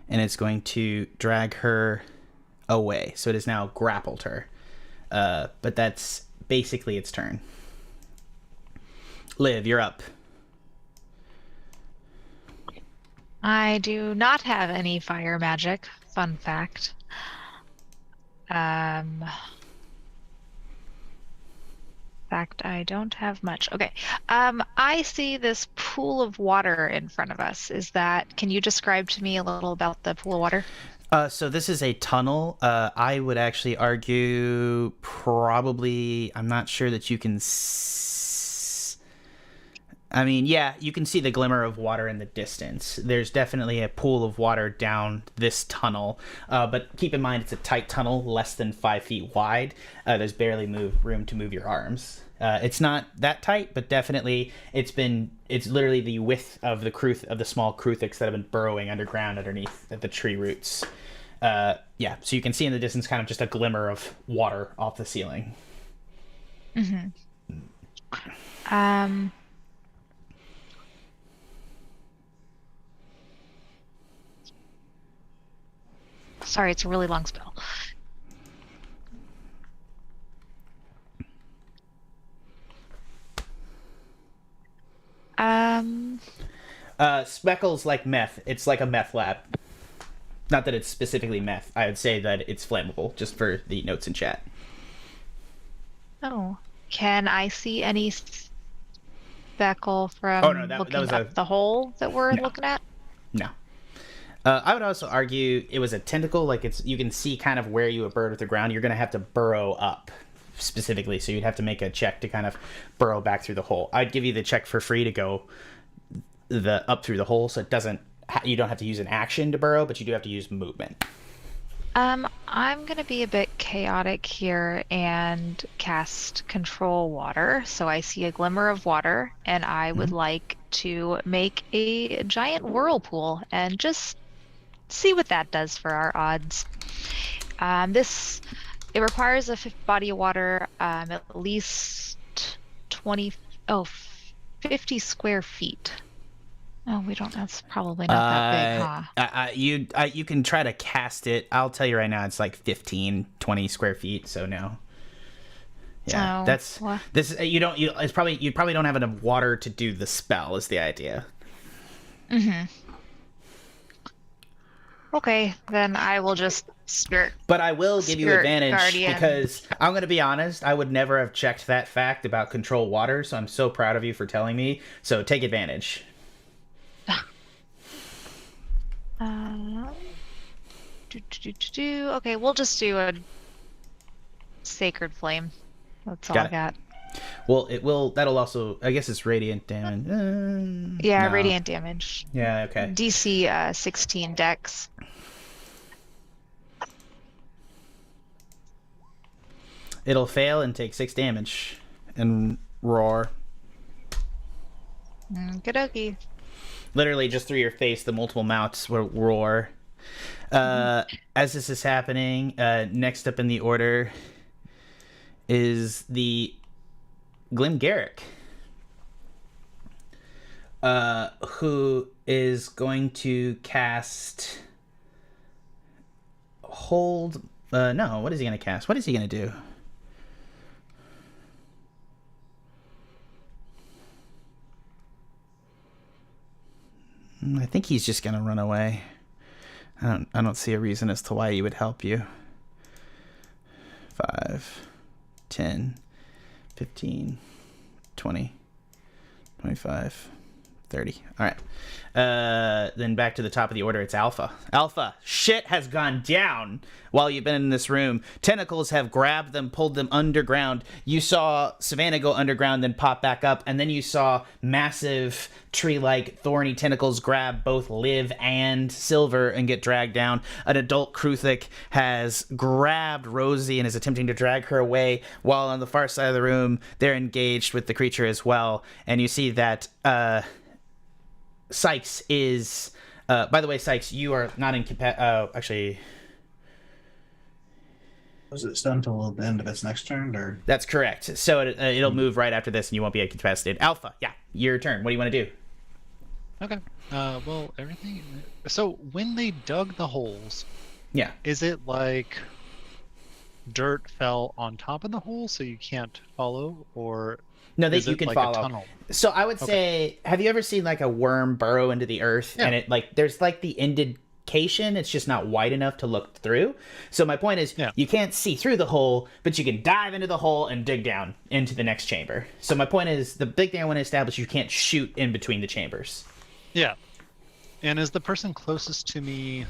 Speaker 1: and it's going to drag her away. So it has now grappled her, but that's basically its turn. Liv, you're up.
Speaker 6: I do not have any fire magic. Fun fact. fact, I don't have much. Okay. I see this pool of water in front of us. Can you describe to me a little about the pool of water?
Speaker 1: So this is a tunnel. I would actually argue probably, I'm not sure that you can I mean, yeah, you can see the glimmer of water in the distance. There's definitely a pool of water down this tunnel, but keep in mind it's a tight tunnel, less than 5 feet wide. There's barely room to move your arms. It's not that tight, but definitely it's literally the width of the small Kruthiks that have been burrowing underground underneath the tree roots. Yeah, so you can see in the distance kind of just a glimmer of water off the ceiling.
Speaker 6: Mm-hmm. Sorry, it's a really long spell.
Speaker 1: Speckle's like meth. It's like a meth lab. Not that it's specifically meth. I would say that it's flammable, just for the notes in chat.
Speaker 6: Oh, can I see any speckle from looking up the hole that we're looking at?
Speaker 1: No. I would also argue it was a tentacle. Like you can see kind of where you would burrow to the ground. You're going to have to burrow up specifically, so you'd have to make a check to kind of burrow back through the hole. I'd give you the check for free to go up through the hole, so you don't have to use an action to burrow, but you do have to use movement.
Speaker 6: I'm gonna be a bit chaotic here and cast Control Water. So I see a glimmer of water, and I would like to make a giant whirlpool and just see what that does for our odds. It requires a body of water at least 50 square feet. Oh, we don't. That's probably not that big, huh?
Speaker 1: You can try to cast it. I'll tell you right now, it's like 15, 20 square feet. So no. Yeah, you probably don't have enough water to do the spell. Is the idea?
Speaker 6: Mm-hmm. Okay, then I will just skirt.
Speaker 1: But I will give you advantage
Speaker 6: Guardian.
Speaker 1: Because I'm going to be honest, I would never have checked that fact about control water. So I'm so proud of you for telling me. So take advantage.
Speaker 6: Okay, we'll just do a Sacred Flame. That's all I got.
Speaker 1: Well, that'll also, I guess it's radiant damage.
Speaker 6: Yeah, no. Radiant damage.
Speaker 1: Yeah, okay.
Speaker 6: DC 16 dex.
Speaker 1: It'll fail and take 6 damage and roar.
Speaker 6: Okie-dokie.
Speaker 1: Literally just through your face, the multiple mouths will roar. As this is happening, next up in the order is the Glimgaric, who is going to cast Hold. No, what is he going to cast? What is he going to do? I think he's just going to run away. I don't see a reason as to why he would help you. 5, 10, 15, 20, 25, 30. All right. Then back to the top of the order, it's Alpha. Alpha, shit has gone down while you've been in this room. Tentacles have grabbed them, pulled them underground. You saw Savannah go underground, then pop back up, and then you saw massive tree-like thorny tentacles grab both Liv and Silver and get dragged down. An adult Kruthik has grabbed Rosie and is attempting to drag her away, while on the far side of the room, they're engaged with the creature as well. And you see that Sikes is... by the way, Sikes, you are not incapacitated... actually...
Speaker 5: Was it stunned until the end of its next turn, or...?
Speaker 1: That's correct. So it'll move right after this, and you won't be incapacitated. Alpha, yeah, your turn. What do you want to do?
Speaker 4: Okay. Well, everything... So, when they dug the holes...
Speaker 1: Yeah.
Speaker 4: Is it like... dirt fell on top of the hole so you can't follow, or...
Speaker 1: No, you can
Speaker 4: like
Speaker 1: follow.
Speaker 4: A tunnel?
Speaker 1: So I would say, have you ever seen like a worm burrow into the earth, and it like there's like the ended location. It's just not wide enough to look through. So my point is, you can't see through the hole, but you can dive into the hole and dig down into the next chamber. So my point is, the big thing I want to establish, you can't shoot in between the chambers.
Speaker 4: Yeah. And is the person closest to me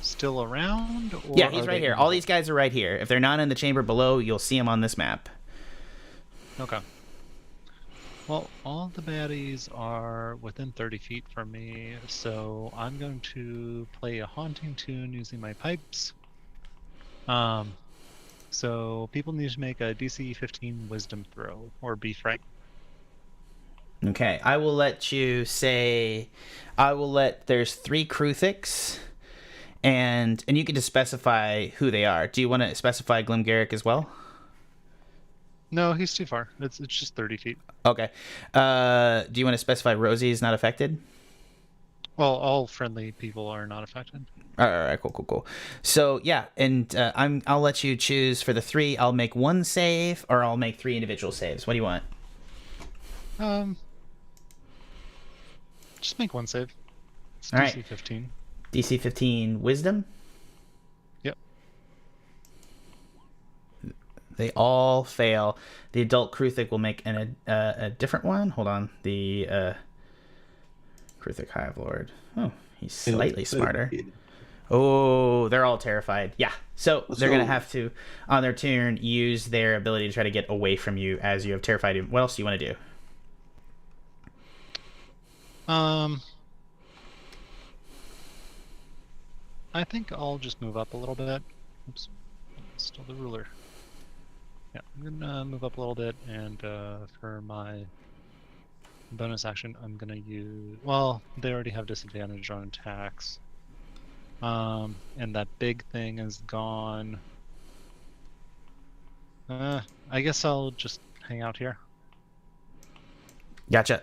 Speaker 4: still around? Or
Speaker 1: yeah, he's right here. All these guys are right here. If they're not in the chamber below, you'll see them on this map.
Speaker 4: Okay. Well, all the baddies are within 30 feet from me, so I'm going to play a haunting tune using my pipes. So people need to make a DC 15 wisdom throw, or be frightened.
Speaker 1: Okay, I will let there's 3 Kruthiks, and you can just specify who they are. Do you want to specify Glimgaric as well?
Speaker 4: No, he's too far. It's just 30 feet.
Speaker 1: Okay. Do you want to specify Rosie is not affected?
Speaker 4: Well, all friendly people are not affected.
Speaker 1: All right, cool. So yeah, and I'll let you choose for the 3. I'll make 1 save, or I'll make 3 individual saves. What do you want?
Speaker 4: Just make 1 save. It's
Speaker 1: all
Speaker 4: DC
Speaker 1: right.
Speaker 4: 15.
Speaker 1: DC 15 Wisdom.
Speaker 4: Yep.
Speaker 1: They all fail. The adult Kruthik will make a different one. Hold on. The Kruthik Hive Lord. Oh, he's slightly smarter. Oh, they're all terrified. Yeah. So they're going to have to, on their turn, use their ability to try to get away from you as you have terrified him. What else do you want to do?
Speaker 4: I think I'll just move up a little bit. Oops. Still the ruler. Yeah, I'm gonna move up a little bit, and for my bonus action, I'm gonna use... Well, they already have disadvantage on attacks. And that big thing is gone. I guess I'll just hang out here.
Speaker 1: Gotcha.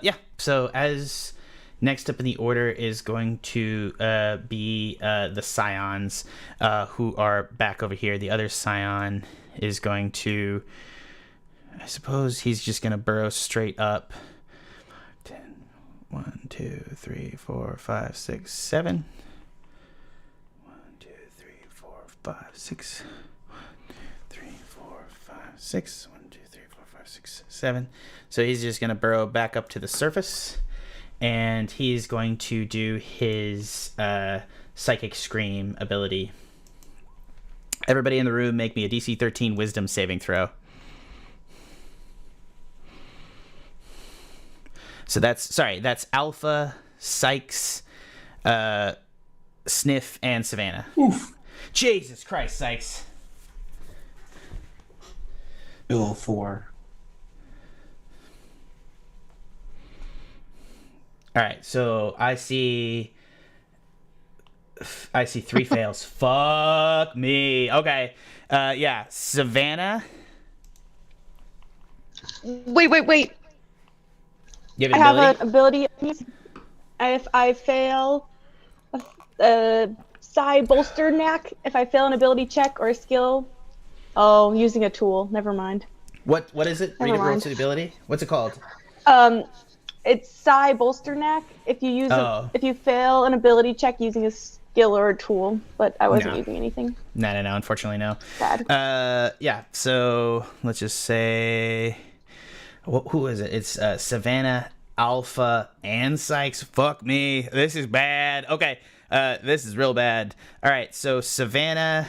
Speaker 1: Yeah. So as next up in the order is going to be the Scions, who are back over here. The other Scion is going to, I suppose he's just going to burrow straight up. 10, 1, 2, 3, 4, 5, 6, 7. 1, 2, 3, 4, 5, 6. 1, 2, 3, 4, 5, 6. 1, 2, 3, 4, 5, 6, 7. So he's just going to burrow back up to the surface, and he's going to do his Psychic Scream ability. Everybody in the room make me a DC 13 Wisdom saving throw. So that's Alpha, Sikes, Sniff, and Savannah.
Speaker 5: Oof.
Speaker 1: Jesus Christ, Sikes.
Speaker 5: Bill 4.
Speaker 1: All right, so I see 3 fails. Fuck me. Okay. Yeah, Savannah.
Speaker 7: Wait.
Speaker 1: You
Speaker 7: I
Speaker 1: have
Speaker 7: have
Speaker 1: an
Speaker 7: an ability. If I fail a psi bolster knack, if I fail an ability check or a skill, using a tool. Never mind.
Speaker 1: What is it? Read it roll to the ability. What's it called?
Speaker 7: It's psi bolster knack. If you use if you fail an ability check using a skill or a tool, but I wasn't using anything.
Speaker 1: No. Unfortunately, no.
Speaker 7: Bad.
Speaker 1: Yeah. So let's just say, who is it? It's Savannah, Alpha, and Sikes. Fuck me. This is bad. Okay. This is real bad. All right. So Savannah.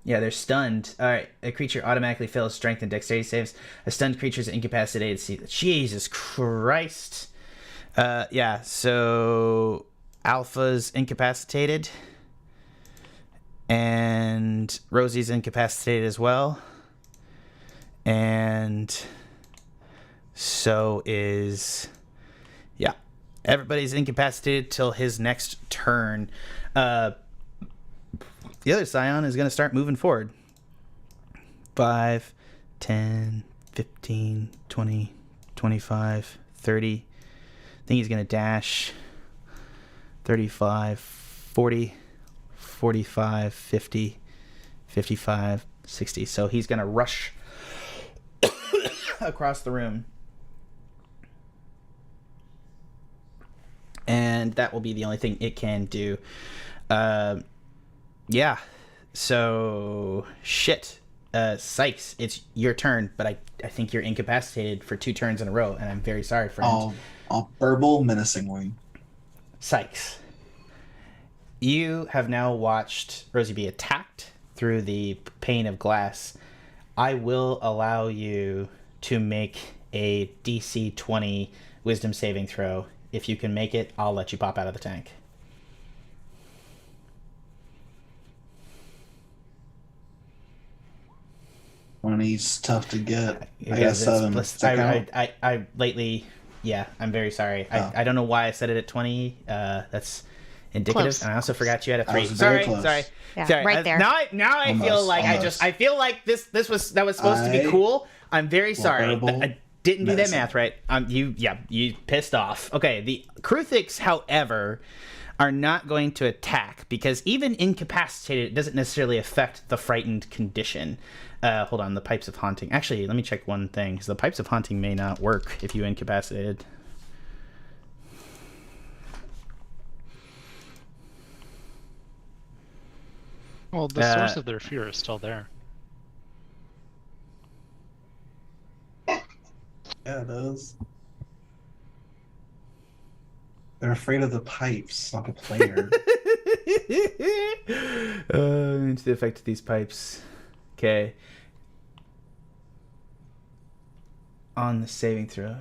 Speaker 1: Yeah, they're stunned. All right, a creature automatically fails strength and dexterity saves. A stunned creature is incapacitated. Jesus Christ. Yeah, so Alpha's incapacitated. And Rosie's incapacitated as well. And so is... Yeah, everybody's incapacitated till his next turn. The other Scion is going to start moving forward. 5, 10, 15, 20, 25, 30. I think he's going to dash 35, 40, 45, 50, 55, 60. So he's going to rush across the room. And and that will be the only thing it can do. Yeah. So shit. Sikes, it's your turn, but I think you're incapacitated for 2 turns in a row, and I'm very sorry, friend.
Speaker 5: I'll burble menacingly.
Speaker 1: Sikes, you have now watched Rosie be attacked through the pane of glass. I will allow you to make a DC 20 wisdom saving throw. If you can make it, I'll let you pop out of the tank.
Speaker 5: 20's tough to get. I got
Speaker 1: Because
Speaker 5: 7.
Speaker 1: I lately, yeah, I'm very sorry.
Speaker 5: Oh.
Speaker 1: I don't know why I set it at 20. That's indicative,
Speaker 6: Close.
Speaker 1: and I also forgot you had a 3.
Speaker 5: was very close.
Speaker 1: Sorry.
Speaker 6: Yeah, right there.
Speaker 1: Now I feel
Speaker 5: Almost,
Speaker 1: like
Speaker 5: almost.
Speaker 1: I feel like that was supposed to be cool. I'm very sorry.
Speaker 5: burble
Speaker 1: I didn't do that
Speaker 5: medicine.
Speaker 1: math right. You pissed off. Okay, the Kruthiks, however, are not going to attack because even incapacitated, it doesn't necessarily affect the frightened condition. Hold on, the Pipes of Haunting. Actually, let me check one thing, because the Pipes of Haunting may not work if you incapacitated.
Speaker 4: Well, the source of their fear is still there.
Speaker 5: Yeah, it is. They're afraid of the pipes, like a player.
Speaker 1: Into the effect of these pipes. Okay. On the saving throw.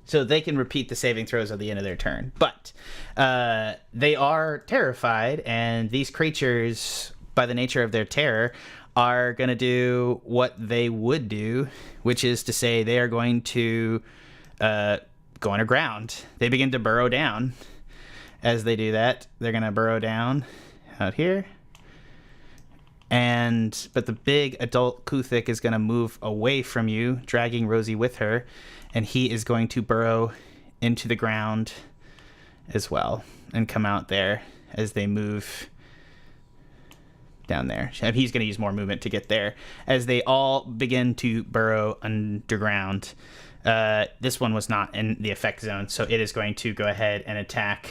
Speaker 1: So they can repeat the saving throws at the end of their turn. But they are terrified, and these creatures, by the nature of their terror, are going to do what they would do, which is to say they are going to go underground. They begin to burrow down. As they do that, they're going to burrow down out here. But the big adult Kuthik is going to move away from you, dragging Rosie with her, and he is going to burrow into the ground as well and come out there as they move down there. And he's going to use more movement to get there as they all begin to burrow underground. This one was not in the effect zone, so it is going to go ahead and attack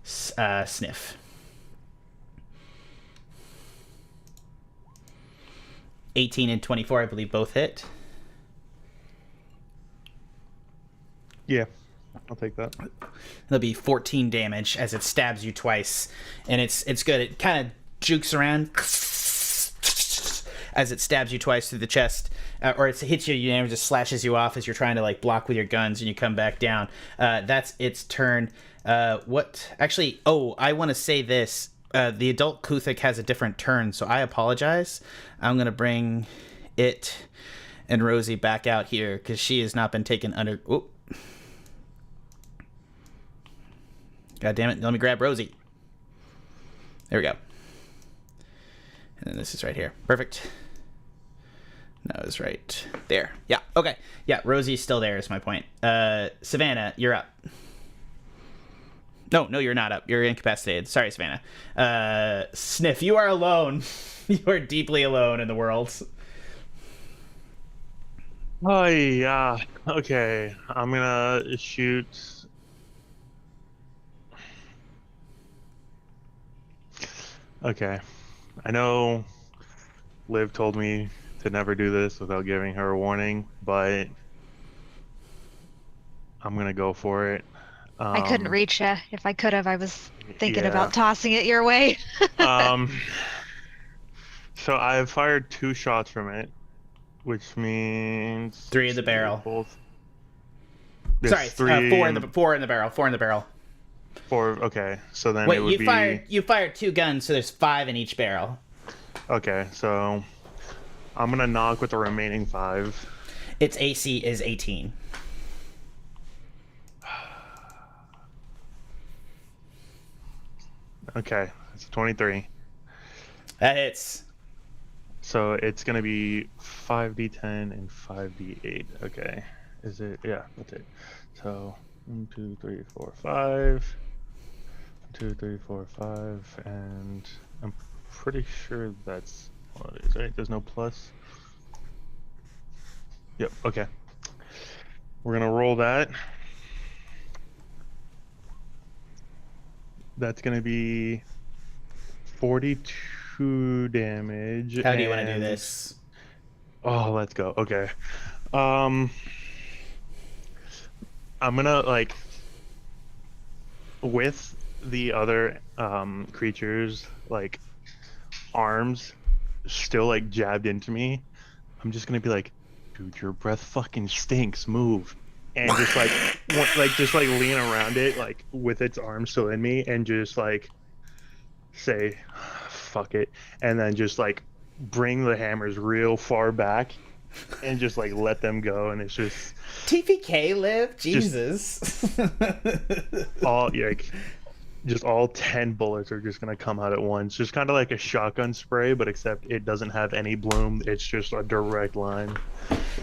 Speaker 1: Sniff. 18 and 24, I believe, both hit.
Speaker 2: Yeah, I'll take that.
Speaker 1: It'll be 14 damage as it stabs you twice, and it's good. It kind of jukes around as it stabs you twice through the chest, or it hits you, and it just slashes you off as you're trying to like block with your guns, and you come back down. That's its turn. I want to say this. The adult Kuthik has a different turn, so I apologize. I'm going to bring it and Rosie back out here because she has not been taken under... Oh. God damn it. Let me grab Rosie. There we go. And then this is right here. Perfect. No, it's right there. Yeah, okay. Yeah, Rosie's still there is my point. Savannah, you're up. No, you're not up. You're incapacitated. Sorry, Savannah. Sniff, you are alone. You are deeply alone in the world.
Speaker 2: Oh, yeah. Okay. I'm gonna shoot. Okay. I know Liv told me to never do this without giving her a warning, but I'm gonna go for it.
Speaker 6: I couldn't reach you. If I could have, I was thinking
Speaker 2: yeah.
Speaker 6: about tossing it your way.
Speaker 2: So I've fired 2 shots from it, which means
Speaker 1: 3 in the barrel.
Speaker 2: Both.
Speaker 1: Sorry, 4 in the barrel. 4 in the barrel.
Speaker 2: 4. Okay, so then
Speaker 1: Wait,
Speaker 2: it would be.
Speaker 1: You fired 2 guns, so there's 5 in each barrel.
Speaker 2: Okay, so I'm gonna knock with the remaining 5.
Speaker 1: Its AC is 18.
Speaker 2: Okay, it's 23.
Speaker 1: That hits.
Speaker 2: So it's gonna be 5d10 and 5d8. Okay, is it? Yeah, that's it. So 1, 2, 3, 4, 5. 1, 2, 3, 4, 5, and I'm pretty sure that's what it is, right? There's no plus. Yep. Okay. We're gonna roll that. That's gonna be 42 damage.
Speaker 1: How do you want to do this?
Speaker 2: Oh, let's go. Okay. I'm gonna like with the other creatures like arms still like jabbed into me. I'm just gonna be like, dude, your breath fucking stinks. Move. And just like just like lean around it like with its arms still in me and just like say fuck it, and then just like bring the hammers real far back and just like let them go, and it's just
Speaker 1: TPK live, Jesus.
Speaker 2: all like just all 10 bullets are just gonna come out at once, just kind of like a shotgun spray, but except it doesn't have any bloom. It's just a direct line.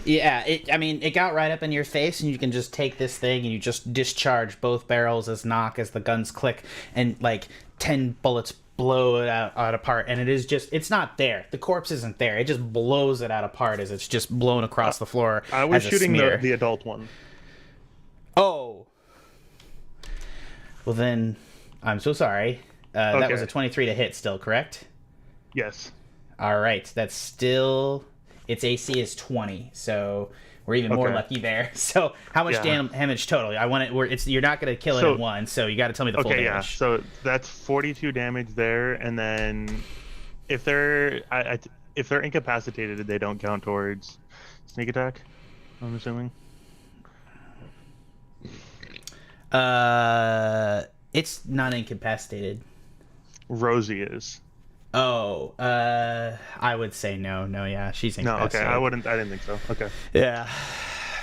Speaker 1: Yeah, it got right up in your face, and you can just take this thing and you just discharge both barrels as knock as the guns click, and like 10 bullets blow it out apart, and it's not there. The corpse isn't there. It just blows it out apart as it's just blown across the floor.
Speaker 2: I was
Speaker 1: as a
Speaker 2: shooting
Speaker 1: smear.
Speaker 2: the adult one.
Speaker 1: Oh. Well then, I'm so sorry. That was a 23 to hit still, correct?
Speaker 2: Yes.
Speaker 1: All right. That's still... Its AC is 20, so we're even more lucky there. So how much damage total? I want it. You're not going to kill it in one, so you got to tell me the full damage.
Speaker 2: Yeah. So that's 42 damage there, and then if they're incapacitated, they don't count towards sneak attack. I'm assuming.
Speaker 1: It's not incapacitated.
Speaker 2: Rosie is.
Speaker 1: Oh, I would say no. No, yeah, she's incapacitated.
Speaker 2: No, okay, I didn't think so. Okay.
Speaker 1: Yeah,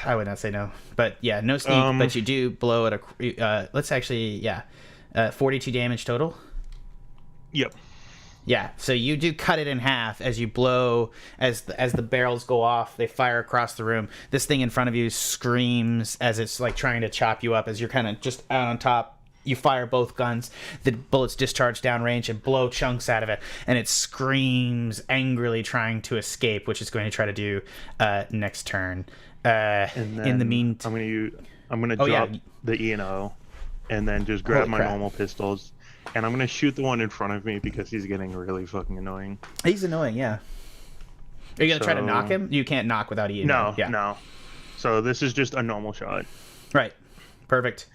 Speaker 1: I would not say no. But yeah, no sneak, but you do blow at a, let's actually, 42 damage total.
Speaker 2: Yep.
Speaker 1: Yeah, so you do cut it in half as you blow, as the barrels go off, they fire across the room. This thing in front of you screams as it's like trying to chop you up as you're kind of just out on top. You fire both guns, the bullets discharge downrange and blow chunks out of it, and it screams angrily trying to escape, which it's going to try to do next turn. In the meantime...
Speaker 2: I'm gonna drop the E&O and then just grab my normal pistols. And I'm going to shoot the one in front of me because he's getting really fucking annoying.
Speaker 1: He's annoying, yeah. Are you going to try to knock him? You can't knock without E&O.
Speaker 2: No. So this is just a normal shot.
Speaker 1: Right. Perfect.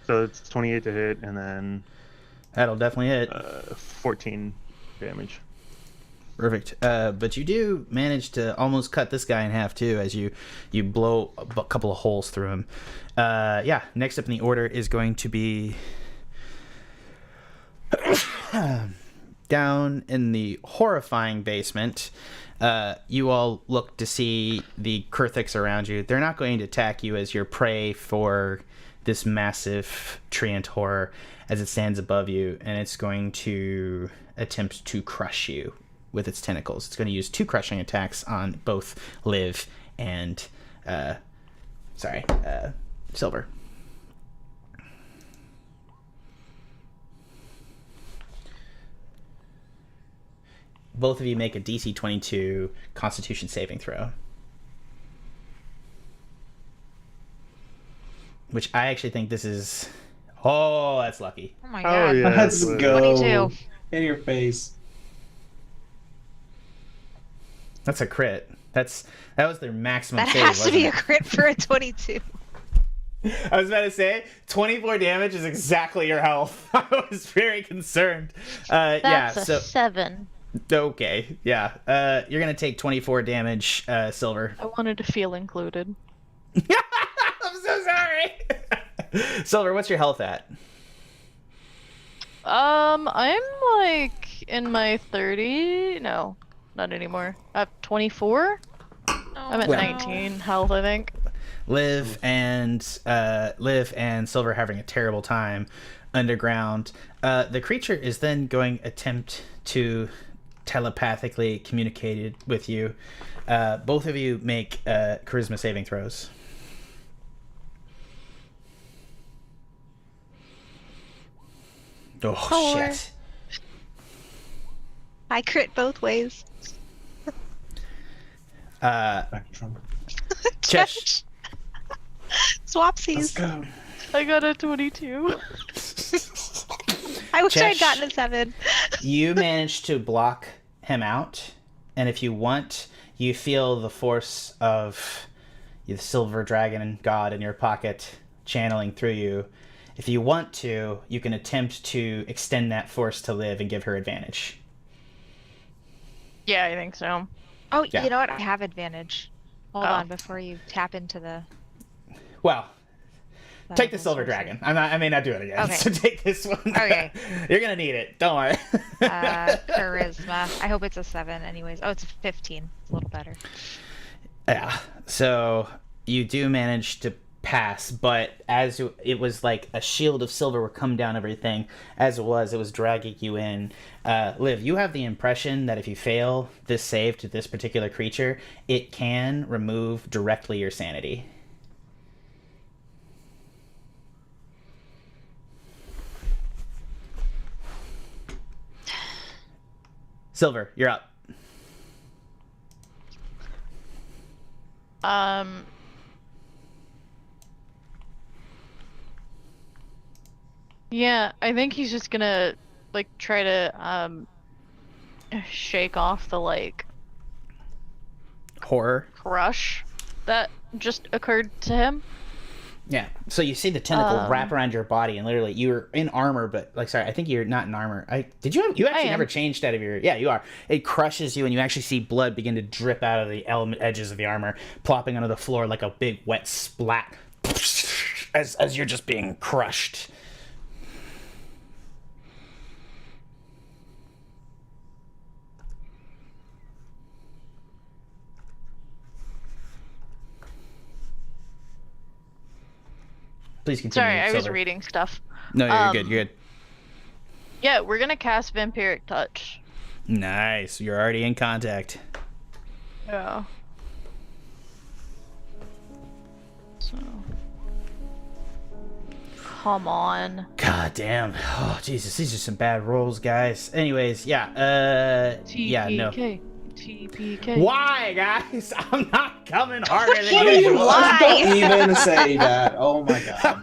Speaker 2: So it's 28 to hit, and then...
Speaker 1: That'll definitely hit.
Speaker 2: 14 damage.
Speaker 1: Perfect. But you do manage to almost cut this guy in half, too, as you blow a couple of holes through him. Next up in the order is going to be... down in the horrifying basement, you all look to see the Kurthiks around you. They're not going to attack you as your prey for this massive treant horror as it stands above you, and it's going to attempt to crush you with its tentacles. It's going to use 2 crushing attacks on both Liv and Silver. Both of you make a DC 22 Constitution saving throw. Which I actually think this is... Oh, that's lucky.
Speaker 6: Oh my god.
Speaker 2: Yeah,
Speaker 5: Let's go.
Speaker 6: 22.
Speaker 5: In your face.
Speaker 1: That's a crit. That was their maximum
Speaker 6: That
Speaker 1: save,
Speaker 6: has to be a
Speaker 1: wasn't
Speaker 6: crit for a 22.
Speaker 1: it? I was about to say, 24 damage is exactly your health. I was very concerned.
Speaker 3: That's a 7.
Speaker 1: Okay, yeah. You're going to take 24 damage, Silver.
Speaker 3: I wanted to feel included.
Speaker 1: I'm so sorry. Silver, what's your health at?
Speaker 3: I'm like in my 30. No, not anymore. I have 24. I'm at 19 health, I think.
Speaker 1: Liv and Silver having a terrible time underground. The creature is then going to attempt to telepathically communicate with you. Both of you make charisma saving throws. Oh,
Speaker 6: 4.
Speaker 1: shit.
Speaker 6: I crit both ways.
Speaker 5: Spectrum.
Speaker 1: Chesh.
Speaker 6: Swapsies.
Speaker 5: Let's go.
Speaker 3: I got a 22.
Speaker 6: I I wish I had
Speaker 1: Jesh,
Speaker 6: gotten a 7.
Speaker 1: You managed to block him out, and if you want, you feel the force of the silver dragon god in your pocket channeling through you. If you want to, you can attempt to extend that force to Liv and give her advantage.
Speaker 3: Yeah, I think so.
Speaker 6: Oh,
Speaker 1: Yeah.
Speaker 6: you know what? I have advantage. Hold on before you tap into the...
Speaker 1: Well, take the
Speaker 6: level
Speaker 1: silver
Speaker 6: sorcery.
Speaker 1: dragon. I may not do it again.
Speaker 6: Okay.
Speaker 1: So take this one.
Speaker 6: Okay.
Speaker 1: You're gonna need it. Don't worry.
Speaker 6: Charisma. I hope it's a 7 anyways. Oh, it's a 15. It's a little better.
Speaker 1: Yeah. So you do manage to pass, but as it was like a shield of silver would come down everything, as it was dragging you in. Liv, you have the impression that if you fail this save to this particular creature, it can remove directly your sanity. Silver, you're up.
Speaker 3: Yeah, I think he's just gonna like try to shake off the like
Speaker 1: Horror.
Speaker 3: crush that just occurred to him.
Speaker 1: Yeah. So you see the tentacle wrap around your body, and literally you're in armor, but like, sorry, I think you're not in armor. You actually never changed out of your. Yeah, you are. It crushes you, and you actually see blood begin to drip out of the edges of the armor, plopping onto the floor like a big wet splat, as you're just being crushed. Please continue.
Speaker 3: Sorry, I was
Speaker 1: Silver.
Speaker 3: reading stuff.
Speaker 1: No, you're good. You're good.
Speaker 3: Yeah, we're gonna cast Vampiric Touch.
Speaker 1: Nice. You're already in contact.
Speaker 3: Yeah. So. Come on.
Speaker 1: God damn. Oh, Jesus. These are some bad rolls, guys. Anyways, yeah. Yeah, no.
Speaker 3: TPK.
Speaker 1: Why, guys? I'm not coming harder than
Speaker 5: Don't even,
Speaker 1: usual.
Speaker 5: don't even say that. Oh my god.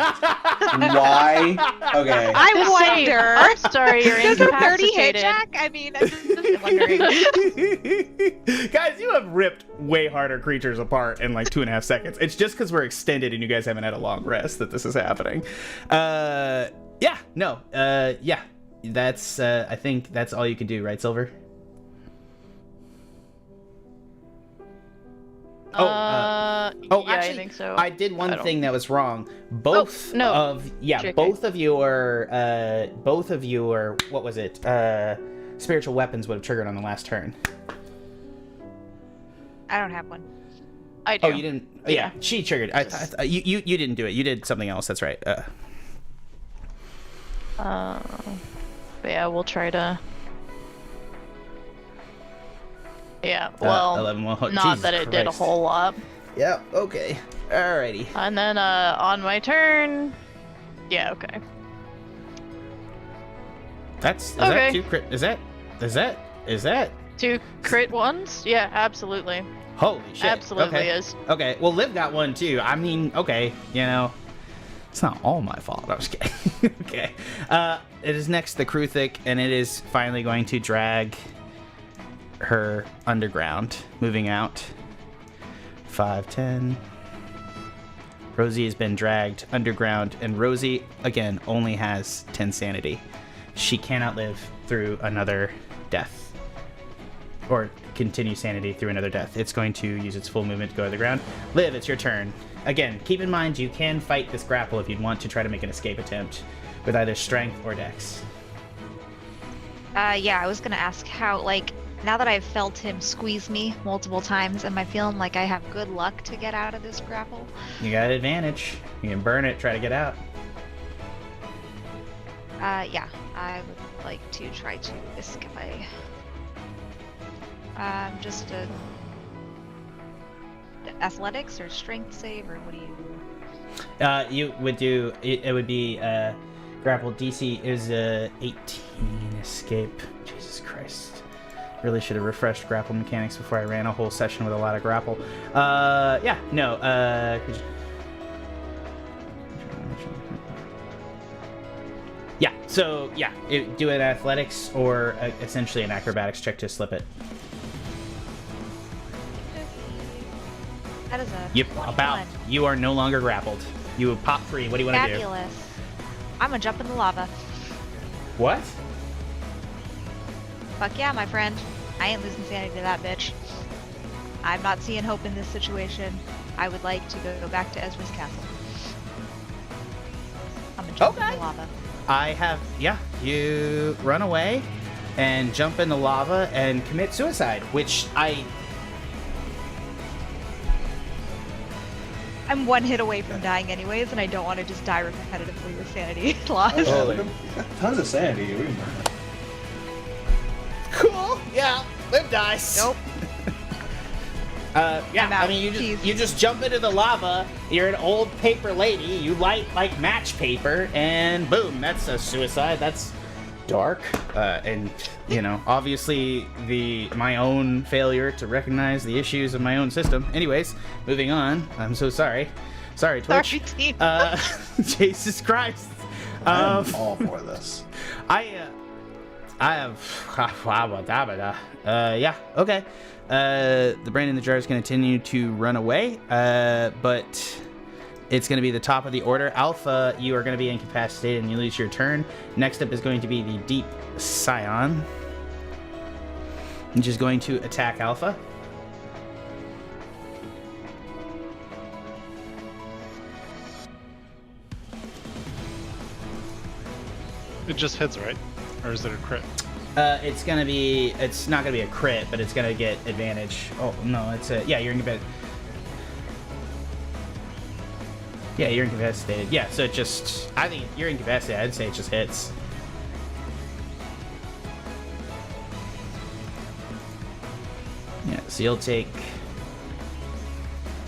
Speaker 5: Why? Okay.
Speaker 6: I wonder.
Speaker 3: I'm sorry, you're
Speaker 6: Does a 30 hit,
Speaker 3: incapacitated.
Speaker 6: Jack? I mean, I'm just wondering.
Speaker 1: Guys, you have ripped way harder creatures apart in like 2.5 seconds. It's just because we're extended and you guys haven't had a long rest that this is happening. Yeah, no. Yeah. That's, I think that's all you can do, right, Silver?
Speaker 3: Yeah,
Speaker 1: actually,
Speaker 3: I think so.
Speaker 1: I did one thing that was wrong. Both
Speaker 3: no.
Speaker 1: of
Speaker 3: JK.
Speaker 1: both of your what was it? Spiritual weapons would have triggered on the last turn.
Speaker 6: I don't have one.
Speaker 3: I do.
Speaker 1: Oh, you didn't. Oh, yeah, she triggered. You didn't do it. You did something else. That's right.
Speaker 3: But yeah, we'll try to. Yeah, well,
Speaker 1: 11. Well,
Speaker 3: not
Speaker 1: Jesus
Speaker 3: that it did a
Speaker 1: Christ.
Speaker 3: whole lot.
Speaker 1: Yeah. Okay. Alrighty.
Speaker 3: And then on my turn, yeah, okay.
Speaker 1: Is
Speaker 3: Okay.
Speaker 1: that two crit? Is that?
Speaker 3: 2 crit ones? Yeah, absolutely.
Speaker 1: Holy shit.
Speaker 3: Absolutely
Speaker 1: Okay.
Speaker 3: is.
Speaker 1: Okay. Well, Liv got one too. I mean, okay. You know, it's not all my fault. I was kidding. Okay. It is next the Kruthic, and it is finally going to drag her underground, moving out. 5, 10. Rosie has been dragged underground, and Rosie, again, only has 10 sanity. She cannot live through another death. Or continue sanity through another death. It's going to use its full movement to go to the ground. Liv, it's your turn. Again, keep in mind you can fight this grapple if you'd want to try to make an escape attempt with either strength or dex.
Speaker 6: Yeah, I was gonna ask how, like, now that I've felt him squeeze me multiple times, am I feeling like I have good luck to get out of this grapple?
Speaker 1: You got advantage. You can burn it, try to get out.
Speaker 6: Yeah, I would like to try to escape. Just a athletics or strength save, or what do you?
Speaker 1: You would do it would be grapple DC is 18 escape. Jesus Christ. Really should have refreshed grapple mechanics before I ran a whole session with a lot of grapple. Yeah, no, Yeah, so, yeah, do an athletics or essentially an acrobatics check to slip it.
Speaker 6: That is a
Speaker 1: Yep,
Speaker 6: 21.
Speaker 1: You are no longer grappled. You pop free. What do you want to do?
Speaker 6: Fabulous. I'm gonna jump in the lava.
Speaker 1: What?
Speaker 6: Fuck yeah, my friend. I ain't losing sanity to that bitch. I'm not seeing hope in this situation. I would like to go back to Ezra's castle. I'm gonna jump in the lava.
Speaker 1: You run away and jump in the lava and commit suicide, which
Speaker 6: I'm one hit away from dying anyways, and I don't want to just die repetitively with sanity lost.
Speaker 5: Oh, we got tons of sanity. We can burn it.
Speaker 1: Cool. Yeah, live dice.
Speaker 6: Nope.
Speaker 1: Yeah, I mean, you just jump into the lava. You're an old paper lady. You light like match paper, and boom, that's a suicide. That's dark, and you know, obviously my own failure to recognize the issues of my own system. Anyways, moving on. I'm so sorry. Sorry, Twitch.
Speaker 6: Sorry, team.
Speaker 1: Jesus Christ.
Speaker 5: I'm all for this.
Speaker 1: I have. Yeah. Okay. The brain in the jar is going to continue to run away, but it's going to be the top of the order. Alpha, you are going to be incapacitated and you lose your turn. Next up is going to be the Deep Scion, which is going to attack Alpha.
Speaker 4: It just hits, right? Or is it a crit?
Speaker 1: It's not gonna be a crit, but it's gonna get advantage. Oh no, you're incapacitated. Yeah, you're incapacitated. Yeah, so I think you're incapacitated. I'd say it just hits. Yeah, so you'll take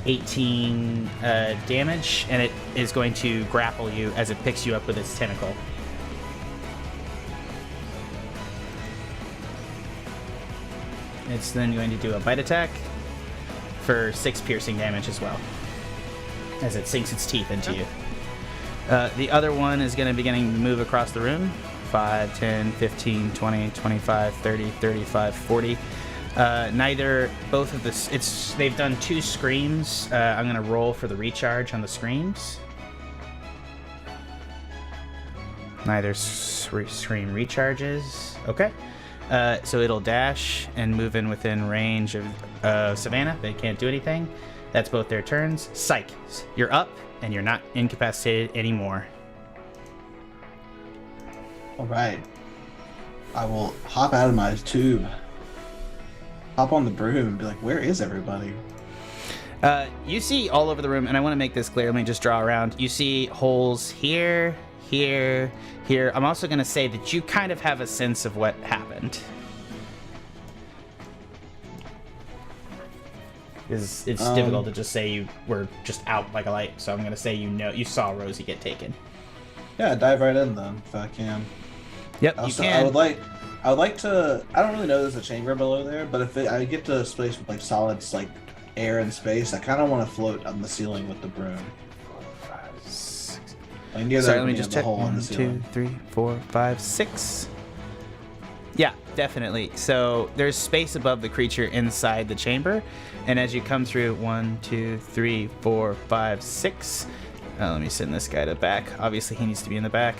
Speaker 1: 18 damage, and it is going to grapple you as it picks you up with its tentacle. It's then going to do a bite attack for 6 piercing damage as well, as it sinks its teeth into you. The other one is going to be beginning to move across the room. 5, 10, 15, 20, 25, 30, 35, 40. Both of this, they've done 2 screams. I'm going to roll for the recharge on the screams. Neither scream recharges. Okay. So it'll dash and move in within range of Savannah, but it can't do anything. That's both their turns. Sikes, you're up, and you're not incapacitated anymore.
Speaker 5: Alright. I will hop out of my tube. Hop on the broom and be like, where is everybody?
Speaker 1: You see all over the room, and I want to make this clear. Let me just draw around. You see holes here, here, here. I'm also going to say that you kind of have a sense of what happened. It's difficult to just say you were just out like a light, so I'm going to say you saw Rosie get taken.
Speaker 5: Yeah, dive right in then, if I can.
Speaker 1: Yep,
Speaker 5: also,
Speaker 1: you can.
Speaker 5: I would like to. I don't really know there's a chamber below there, but if I get to a space with like solids, like air and space, I kind of want to float on the ceiling with the broom.
Speaker 1: 4, 5, 6.
Speaker 5: Like near
Speaker 1: Sorry,
Speaker 5: the,
Speaker 1: let me just check.
Speaker 5: hole in
Speaker 1: 1,
Speaker 5: the
Speaker 1: 2,
Speaker 5: ceiling.
Speaker 1: 3, 4, 5, 6. Yeah, definitely. So there's space above the creature inside the chamber, and as you come through, 1, 2, 3, 4, 5, 6. Let me send this guy to back. Obviously, he needs to be in the back.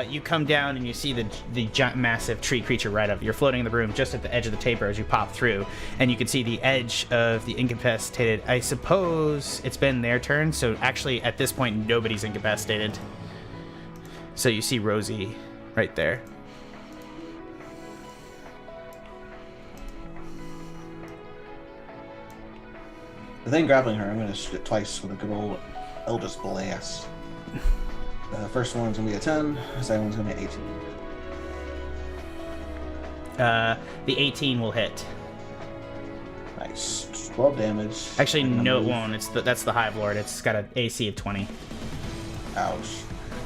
Speaker 1: You come down and you see the giant, massive tree creature right up. You're floating in the room just at the edge of the taper as you pop through, and you can see the edge of the incapacitated. I suppose it's been their turn, so actually at this point nobody's incapacitated. So you see Rosie right there.
Speaker 5: The thing grappling her, I'm going to shoot it twice with a good old Eldritch Blast. The first one's going to be a 10, the second one's going to be 18.
Speaker 1: The 18 will hit.
Speaker 5: Nice. 12 damage.
Speaker 1: Actually, no, it won't. That's the Hive Lord. It's got an AC of 20.
Speaker 5: Ouch.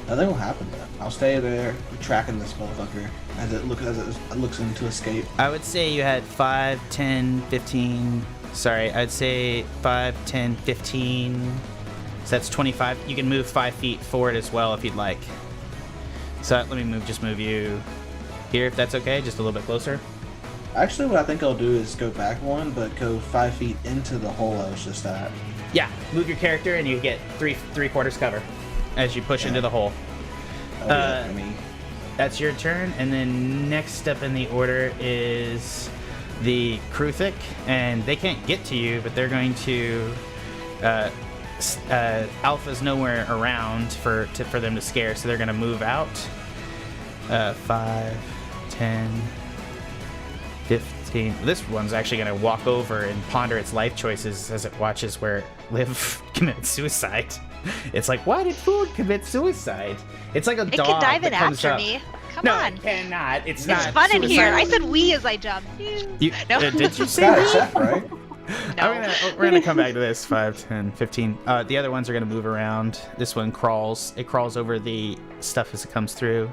Speaker 5: Nothing will happen then. I'll stay there, tracking this motherfucker as it looks into escape.
Speaker 1: I would say you had 5, 10, 15... Sorry, I'd say 5, 10, 15... So that's 25. You can move 5 feet forward as well if you'd like. So let me just move you here, if that's okay, just a little bit closer.
Speaker 5: Actually, what I think I'll do is go back one, but go 5 feet into the hole I was just at.
Speaker 1: Yeah, move your character and you get three-quarters cover as you push into the hole.
Speaker 5: For me.
Speaker 1: That's your turn, and then next up in the order is the Kruthic, and they can't get to you, but they're going to. Alpha's nowhere around for them to scare, so they're going to move out. 5, 10, 15. This one's actually going to walk over and ponder its life choices as it watches where Liv commits suicide. It's like, why did Food commit suicide? It's like a dog.
Speaker 6: It can dive in
Speaker 1: that comes
Speaker 6: after
Speaker 1: up.
Speaker 6: me. Come
Speaker 1: No,
Speaker 6: on.
Speaker 1: it cannot. It's not.
Speaker 6: It's fun in here.
Speaker 1: suicide.
Speaker 6: I said we as I jumped. No.
Speaker 1: Did you say
Speaker 5: Got a
Speaker 1: we?
Speaker 5: check, right?
Speaker 6: No.
Speaker 1: We're gonna come back to this. 5, 10, 15. The other ones are gonna move around. This one crawls. It crawls over the stuff as it comes through.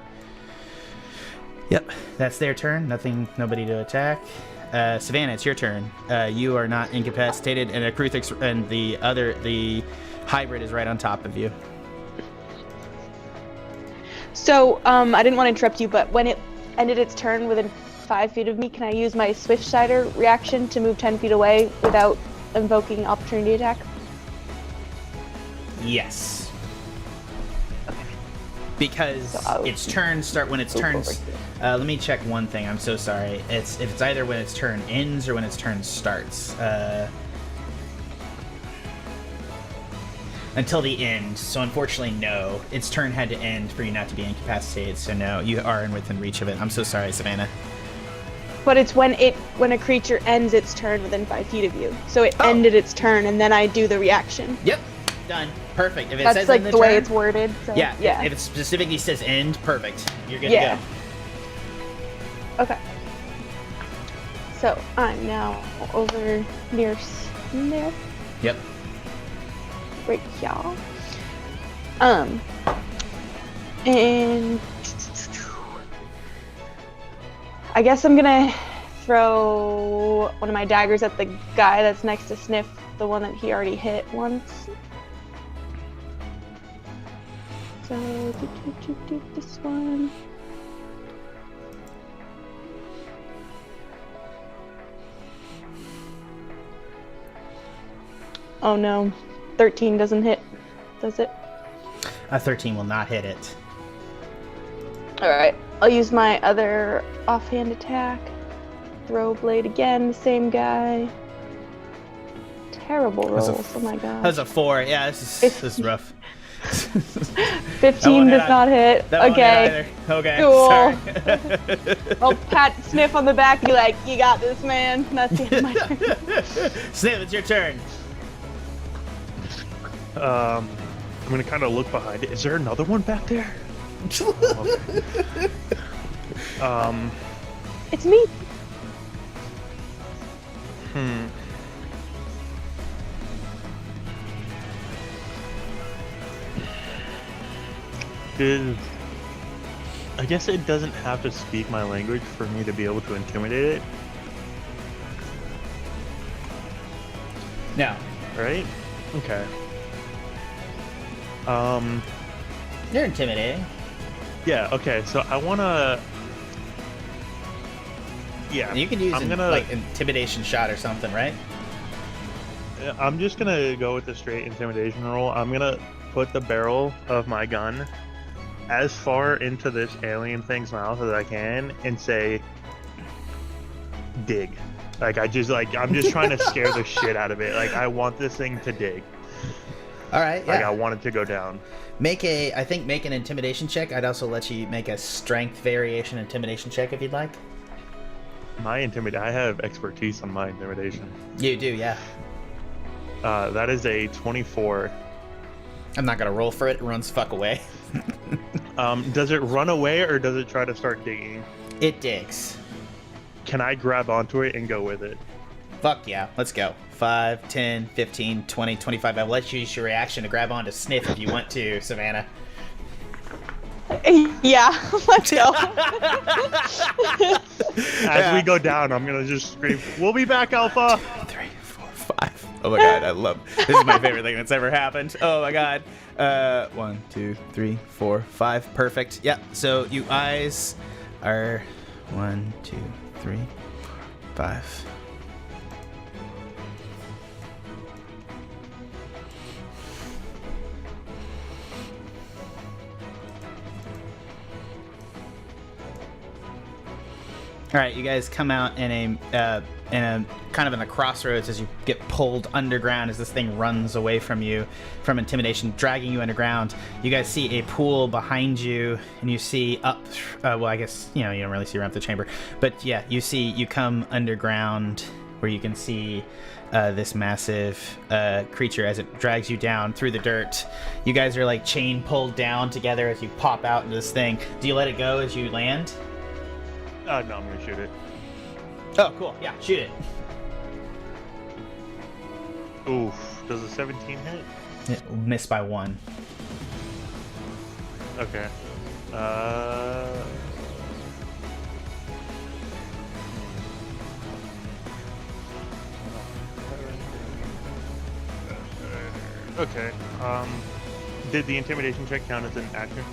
Speaker 1: Yep, that's their turn. Nobody to attack. Savannah, it's your turn. You are not incapacitated, and a Kruthix and the hybrid is right on top of you.
Speaker 7: So, I didn't want to interrupt you, but when it ended its turn within 5 feet of me, can I use my Swift Strider reaction to move 10 feet away without invoking opportunity attack?
Speaker 1: Yes. Because
Speaker 7: So
Speaker 1: its turns start when its turns. Let me check one thing. I'm so sorry. If it's either when its turn ends or when its turn starts. Until the end. So unfortunately, no. Its turn had to end for you not to be incapacitated. So no, you are within reach of it. I'm so sorry, Savannah.
Speaker 7: But it's when a creature ends its turn within 5 feet of you. So it ended its turn, and then I do the reaction.
Speaker 1: Yep. Done. Perfect. If it
Speaker 7: That's
Speaker 1: says
Speaker 7: like
Speaker 1: end
Speaker 7: the way
Speaker 1: turn,
Speaker 7: it's worded. So,
Speaker 1: yeah.
Speaker 7: Yeah.
Speaker 1: If it specifically says end, perfect. You're good
Speaker 7: Yeah.
Speaker 1: to go.
Speaker 7: Okay. So I'm now over near Smith.
Speaker 1: Yep.
Speaker 7: Right here. And I guess I'm gonna throw one of my daggers at the guy that's next to Sniff, the one that he already hit once. So this one. Oh no, 13 doesn't hit, does it?
Speaker 1: A 13 will not hit it.
Speaker 7: Alright, I'll use my other offhand attack. Throw blade again, the same guy. Terrible rolls, oh my god.
Speaker 1: That's a 4. Yeah, this is rough.
Speaker 7: 15 does not hit.
Speaker 1: That won't
Speaker 7: Okay.
Speaker 1: hit either. Okay.
Speaker 7: Cool.
Speaker 1: Sorry.
Speaker 7: I'll pat Sniff on the back, be like, you got this, man. That's the end of my turn.
Speaker 1: Sniff, it's your turn.
Speaker 2: I'm gonna kind of look behind it. Is there another one back there? Okay.
Speaker 7: It's me.
Speaker 2: I guess it doesn't have to speak my language for me to be able to intimidate it,
Speaker 1: No.
Speaker 2: right? Okay.
Speaker 1: You're intimidating.
Speaker 2: Yeah, okay, so I wanna... Yeah,
Speaker 1: You can use
Speaker 2: I'm gonna...
Speaker 1: like intimidation shot or something, right?
Speaker 2: I'm just gonna go with the straight intimidation roll. I'm gonna put the barrel of my gun as far into this alien thing's mouth as I can and say, dig. Like, I'm just trying to scare the shit out of it. Like, I want this thing to dig.
Speaker 1: All right. Yeah.
Speaker 2: Like, I want it to go down.
Speaker 1: Make an intimidation check. I'd also let you make a strength variation intimidation check if you'd like.
Speaker 2: I have expertise on my intimidation.
Speaker 1: You do, yeah.
Speaker 2: That is a 24.
Speaker 1: I'm not gonna roll for it. It runs fuck away.
Speaker 2: Does it run away or does it try to start digging?
Speaker 1: It digs.
Speaker 2: Can I grab onto it and go with it?
Speaker 1: Fuck yeah. Let's go. 5, 10, 15, 20, 25. I'll let you use your reaction to grab onto Sniff if you want to, Savannah.
Speaker 7: Yeah, let's go.
Speaker 2: As we go down, I'm gonna just scream, "We'll be back, Alpha!"
Speaker 1: 3, 4, 5. Oh my god, I love this. Is my favorite thing that's ever happened. Oh my god. 1, 2, 3, 4, 5. Perfect. Yep. So you eyes are 1, 2, 3, 5. All right, you guys come out in a kind of in the crossroads as you get pulled underground as this thing runs away from you from intimidation, dragging you underground. You guys see a pool behind you, and you see up. Well, I guess you don't really see around the chamber, but yeah, you come underground where you can see this massive creature as it drags you down through the dirt. You guys are like chain pulled down together as you pop out into this thing. Do you let it go as you land?
Speaker 2: No, I'm gonna shoot it.
Speaker 1: Oh, cool. Yeah, shoot it.
Speaker 2: Oof. Does a 17 hit?
Speaker 1: It missed by 1.
Speaker 2: Okay. Okay. Did the intimidation check count as an action?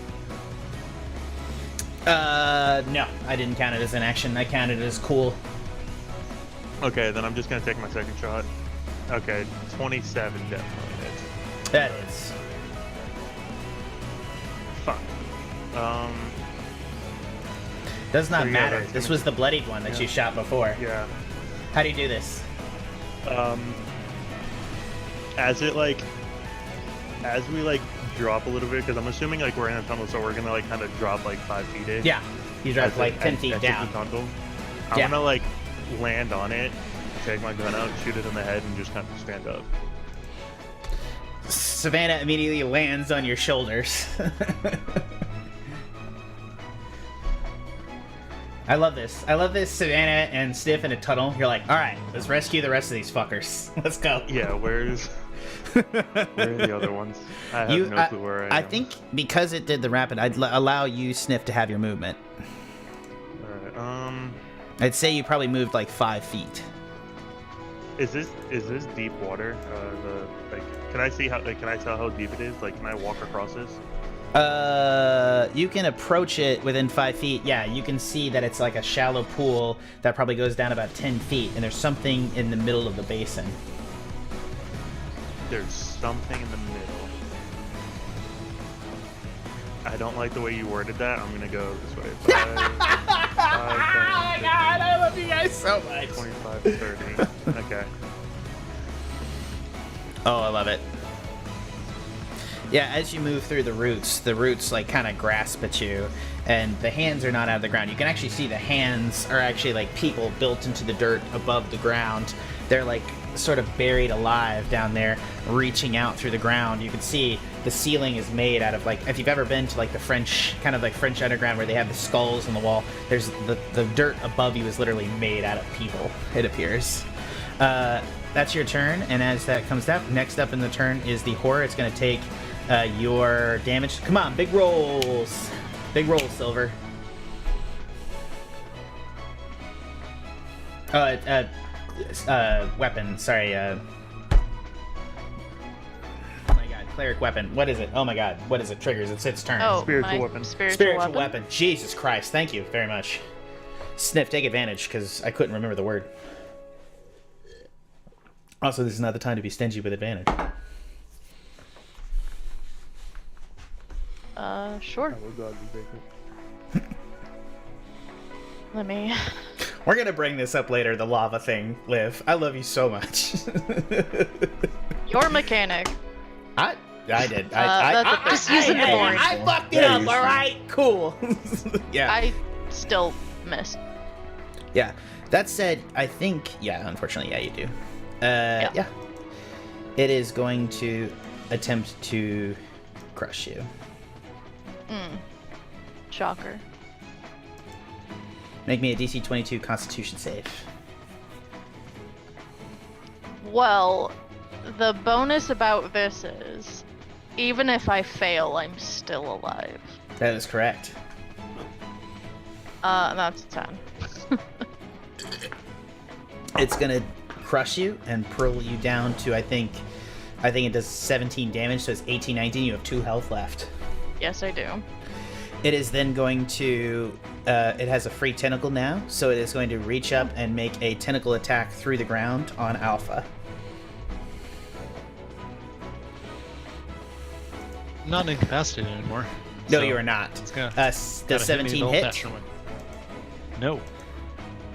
Speaker 1: No, I didn't count it as an action. I counted it as cool.
Speaker 2: Okay, then I'm just gonna take my second shot. Okay, 27 definitely hits.
Speaker 1: That is.
Speaker 2: Fuck.
Speaker 1: Does not
Speaker 2: So, yeah,
Speaker 1: matter.
Speaker 2: that's
Speaker 1: This
Speaker 2: gonna-
Speaker 1: was the bloodied one that
Speaker 2: Yeah.
Speaker 1: you shot before.
Speaker 2: Yeah.
Speaker 1: How do you do this?
Speaker 2: As we drop a little bit, because I'm assuming we're in a tunnel, so we're gonna kind of drop 5 feet in.
Speaker 1: Yeah, you drop
Speaker 2: As it-
Speaker 1: like 10
Speaker 2: as-
Speaker 1: feet
Speaker 2: as
Speaker 1: down.
Speaker 2: it's a tunnel. I'm
Speaker 1: Yeah.
Speaker 2: gonna land on it, take my gun out, shoot it in the head, and just kind of stand up.
Speaker 1: Savannah immediately lands on your shoulders. I love this. I love this. Savannah and Stiff in a tunnel. You're like, all right, let's rescue the rest of these fuckers. Let's go.
Speaker 2: Yeah, where are the other ones? I have no clue where I am.
Speaker 1: I think because it did the rapid, I'd allow you, Sniff, to have your movement.
Speaker 2: Alright,
Speaker 1: I'd say you probably moved 5 feet.
Speaker 2: is this deep water? Can I see can I tell how deep it is? Can I walk across this?
Speaker 1: You can approach it within 5 feet. Yeah, you can see that it's like a shallow pool that probably goes down about 10 feet, and there's something in the middle of the basin.
Speaker 2: There's something in the middle. I don't like the way you worded that. I'm gonna go this way. 5, 10,
Speaker 1: Oh my god, I love you guys so much.
Speaker 2: 25, 30. Okay.
Speaker 1: Oh, I love it. Yeah, as you move through the roots kind of grasp at you, and the hands are not out of the ground. You can actually see the hands are actually people built into the dirt above the ground. They're sort of buried alive down there, reaching out through the ground. You can see the ceiling is made out of if you've ever been to the French French underground where they have the skulls on the wall. There's the dirt above you is literally made out of people, it appears. That's your turn, and as that comes up, next up in the turn is the horror. It's going to take your damage. Come on, big rolls. Big rolls, Silver. Weapon. Sorry. Oh my god, cleric weapon. What is it? Oh my god, what is it? Triggers. It's its turn.
Speaker 3: Oh,
Speaker 2: Spiritual
Speaker 3: my
Speaker 2: weapon.
Speaker 3: Spiritual
Speaker 1: weapon. Jesus Christ. Thank you very much. Sniff, take advantage, because I couldn't remember the word. Also, this is not the time to be stingy with advantage.
Speaker 3: Sure.
Speaker 2: Oh god, you take it.
Speaker 3: Let me.
Speaker 1: We're gonna bring this up later, the lava thing, Liv. I love you so much.
Speaker 3: Your mechanic.
Speaker 1: I did.
Speaker 3: Just using the board.
Speaker 1: I fucked it up, alright? Cool. Yeah.
Speaker 3: I still missed.
Speaker 1: Yeah. That said, I think, unfortunately, you do. Yeah. It is going to attempt to crush you.
Speaker 3: Shocker.
Speaker 1: Make me a DC 22 Constitution save.
Speaker 3: Well, the bonus about this is, even if I fail, I'm still alive.
Speaker 1: That is correct.
Speaker 3: That's 10.
Speaker 1: It's gonna crush you and pull you down to, I think it does 17 damage, so it's 18, 19. You have 2 health left.
Speaker 3: Yes, I do.
Speaker 1: It is then going to, it has a free tentacle now, so it is going to reach up and make a tentacle attack through the ground on Alpha.
Speaker 4: I'm not incapacitated anymore.
Speaker 1: No,
Speaker 4: so
Speaker 1: you are not.
Speaker 4: It's gonna,
Speaker 1: Does
Speaker 4: gotta hit me
Speaker 1: 17
Speaker 4: the
Speaker 1: hit?
Speaker 4: old-fashioned way. No.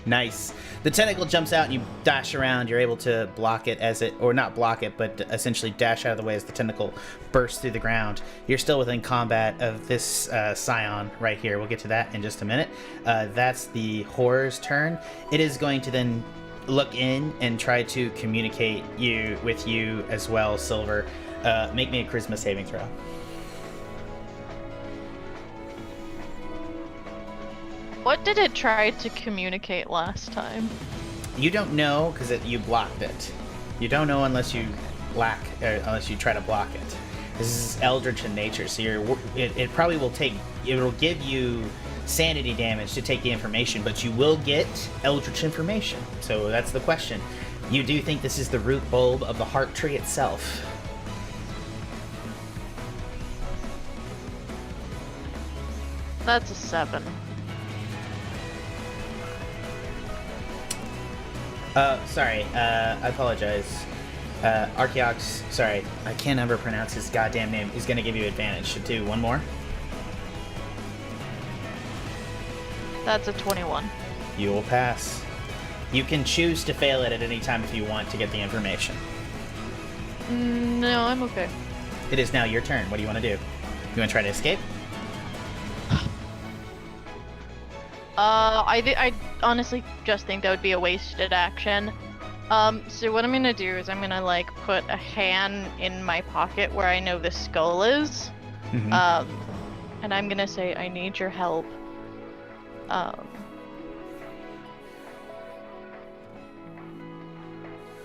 Speaker 1: Nice. The tentacle jumps out and you dash around. You're able to block it as it, or not block it, but essentially dash out of the way as the tentacle bursts through the ground. You're still within combat of this scion right here. We'll get to that in just a minute. That's the horror's turn. It is going to then look in and try to communicate with you as well, Silver. Make me a charisma saving throw.
Speaker 3: What did it try to communicate last time?
Speaker 1: You don't know because you blocked it. You don't know unless you unless you try to block it. This is eldritch in nature, so it probably will take. It'll give you sanity damage to take the information, but you will get eldritch information. So that's the question. You do think this is the root bulb of the HeartTree itself?
Speaker 3: That's a 7.
Speaker 1: Sorry, I apologize. Archeox, sorry, I can't ever pronounce his goddamn name. He's gonna give you advantage. Do one more.
Speaker 3: That's a 21.
Speaker 1: You will pass. You can choose to fail it at any time if you want to get the information.
Speaker 3: No, I'm okay.
Speaker 1: It is now your turn. What do you want to do? You want to try to escape?
Speaker 3: I honestly just think that would be a wasted action. So what I'm gonna do is I'm gonna like put a hand in my pocket where I know the skull is.
Speaker 1: Mm-hmm.
Speaker 3: And I'm gonna say, I need your help.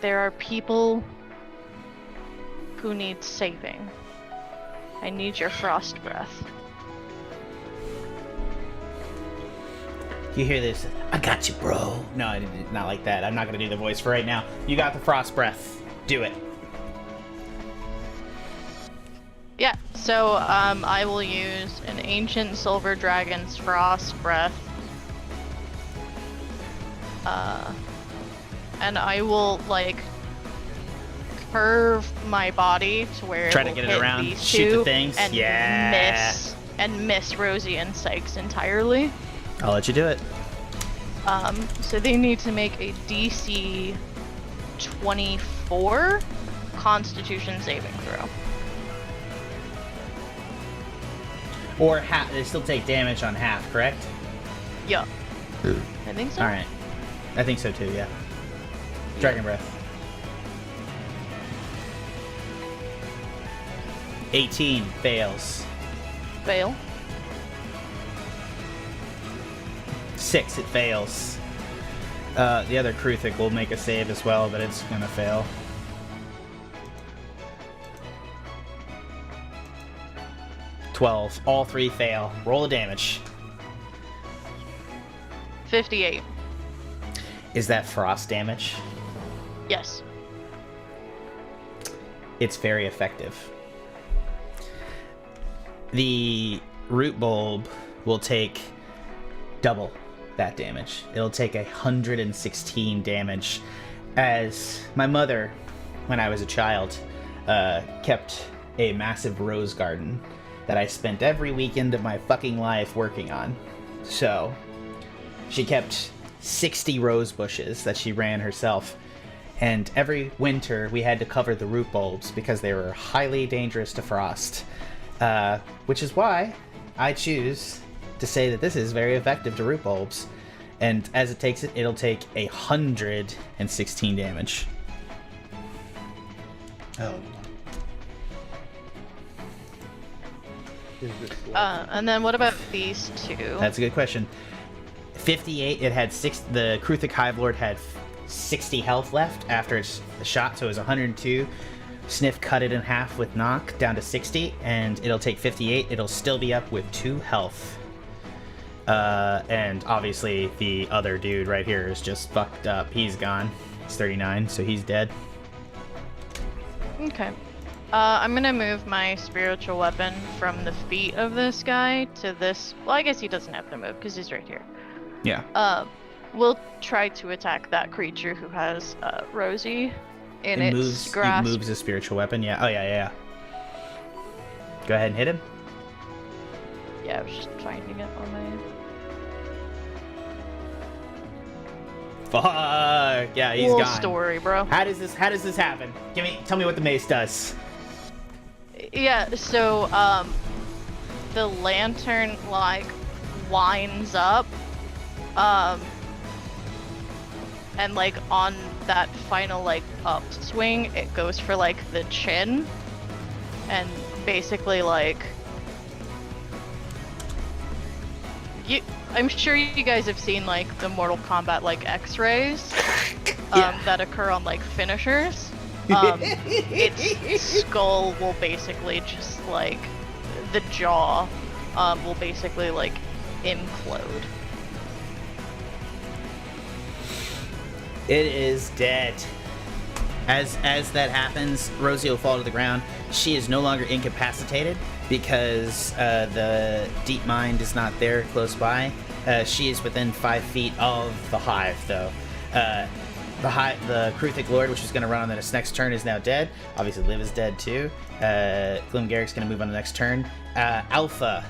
Speaker 3: There are people who need saving. I need your frost breath.
Speaker 1: You hear this? I got you, bro. No, not like that. I'm not gonna do the voice for right now. You got the frost breath. Do it.
Speaker 3: Yeah, so I will use an ancient silver dragon's frost breath. And I will like curve my body to where
Speaker 1: Try
Speaker 3: it
Speaker 1: to
Speaker 3: will
Speaker 1: get it
Speaker 3: hit
Speaker 1: around,
Speaker 3: these
Speaker 1: shoot the
Speaker 3: two
Speaker 1: things.
Speaker 3: and
Speaker 1: Yeah.
Speaker 3: miss Rosie and Sikes entirely.
Speaker 1: I'll let you do it.
Speaker 3: So they need to make a DC 24 Constitution saving throw.
Speaker 1: Or half. They still take damage on half, correct?
Speaker 3: Yeah. I think so.
Speaker 1: All right. I think so too. Yeah. Dragon breath. 18 fails.
Speaker 3: Fail.
Speaker 1: 6, it fails. The other Kruthic will make a save as well, but it's gonna fail. All 3 fail. Roll the damage.
Speaker 3: 58.
Speaker 1: Is that frost damage?
Speaker 3: Yes.
Speaker 1: It's very effective. The root bulb will take double that damage. It'll take 116 damage. As my mother, when I was a child, kept a massive rose garden that I spent every weekend of my fucking life working on. So, she kept 60 rose bushes that she ran herself. And every winter we had to cover the root bulbs because they were highly dangerous to frost. Which is why I choose to say that this is very effective to root bulbs. And as it takes it, it'll take 116 damage.
Speaker 5: Oh.
Speaker 3: And then what about these two?
Speaker 1: That's a good question. 58, it had 6. The Kruthic Hive Lord had 60 health left after its shot, so it was 102. Sniff cut it in half with knock down to 60, and it'll take 58. It'll still be up with 2 health. And obviously the other dude right here is just fucked up. He's gone. It's 39, so he's dead.
Speaker 3: Okay. I'm gonna move my spiritual weapon from the feet of this guy to this. Well, I guess he doesn't have to move because he's right here.
Speaker 1: Yeah.
Speaker 3: We'll try to attack that creature who has Rosie in
Speaker 1: It
Speaker 3: its grasp.
Speaker 1: It moves a spiritual weapon. Yeah. Oh yeah. Go ahead and hit him.
Speaker 3: Yeah, I was just finding it on my.
Speaker 1: Fuck. Yeah, he's
Speaker 3: Cool
Speaker 1: gone.
Speaker 3: story, bro.
Speaker 1: How does this happen? Tell me what the mace does.
Speaker 3: Yeah, so the lantern like winds up, and like on that final like upswing, it goes for like the chin, and basically like I'm sure you guys have seen like the Mortal Kombat like X-rays that occur on like finishers. Its skull will basically just like the jaw will basically like implode.
Speaker 1: It is dead. As that happens, Rosie will fall to the ground. She is no longer incapacitated because the deep mind is not there close by. She is within 5 feet of the hive, though. The Kruthic Lord, which is going to run on this next turn, is now dead. Obviously, Liv is dead too. Gloomgarrick's going to move on the next turn. Alpha,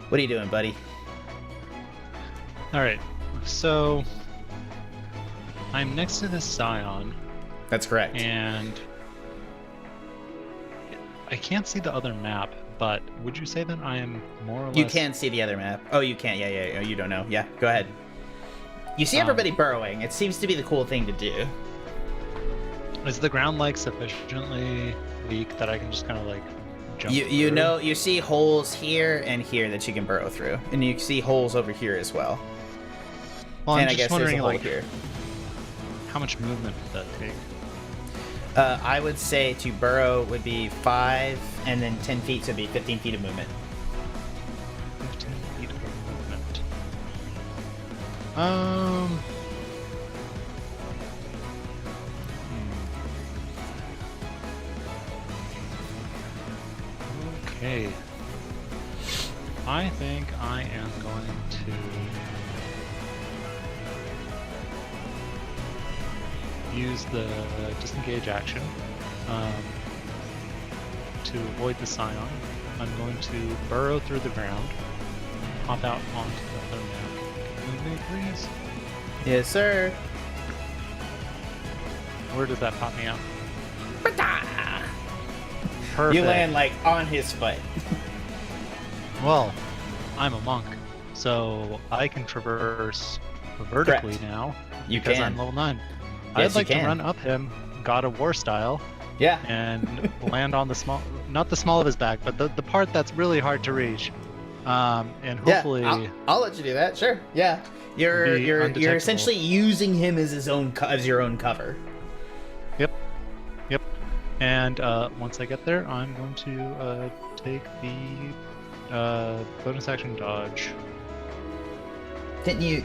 Speaker 1: what are you doing, buddy?
Speaker 4: Alright, so I'm next to this Scion.
Speaker 1: That's correct.
Speaker 4: And I can't see the other map, but would you say that I am more or less...
Speaker 1: You can see the other map. Oh, you can't. Yeah. Oh, you don't know. Yeah, go ahead. You see everybody burrowing. It seems to be the cool thing to do.
Speaker 4: Is the ground like sufficiently weak that I can just kind of like jump
Speaker 1: You
Speaker 4: through?
Speaker 1: know, you see holes here and here that you can burrow through, and you see holes over here as well.
Speaker 4: Well,
Speaker 1: and
Speaker 4: I'm
Speaker 1: I
Speaker 4: just
Speaker 1: guess there's a
Speaker 4: wondering,
Speaker 1: hole
Speaker 4: like,
Speaker 1: here.
Speaker 4: how much movement would that take?
Speaker 1: I would say to burrow would be 5, and then 10 feet, so it'd be 15 feet of movement.
Speaker 4: 15 feet of movement. Okay. I think I am going to use the disengage action to avoid the Scion. I'm going to burrow through the ground, hop out onto the other map. Move me, please.
Speaker 1: Yes, sir.
Speaker 4: Where does that pop me out?
Speaker 1: You
Speaker 4: Perfect.
Speaker 1: land like on his foot.
Speaker 4: Well, I'm a monk, so I can traverse vertically
Speaker 1: Correct.
Speaker 4: now
Speaker 1: You
Speaker 4: because
Speaker 1: can.
Speaker 4: I'm level 9.
Speaker 1: Yes,
Speaker 4: I'd like
Speaker 1: you
Speaker 4: to
Speaker 1: can.
Speaker 4: run up him, God of War style,
Speaker 1: Yeah.
Speaker 4: and land on the small, not the small of his back, but the part that's really hard to reach. And hopefully,
Speaker 1: Yeah, I'll let you do that. Sure. Yeah. You're
Speaker 4: Be
Speaker 1: you're
Speaker 4: undetectable.
Speaker 1: essentially using him as as your own cover.
Speaker 4: Yep. And once I get there, I'm going to take the bonus action dodge.
Speaker 1: Did you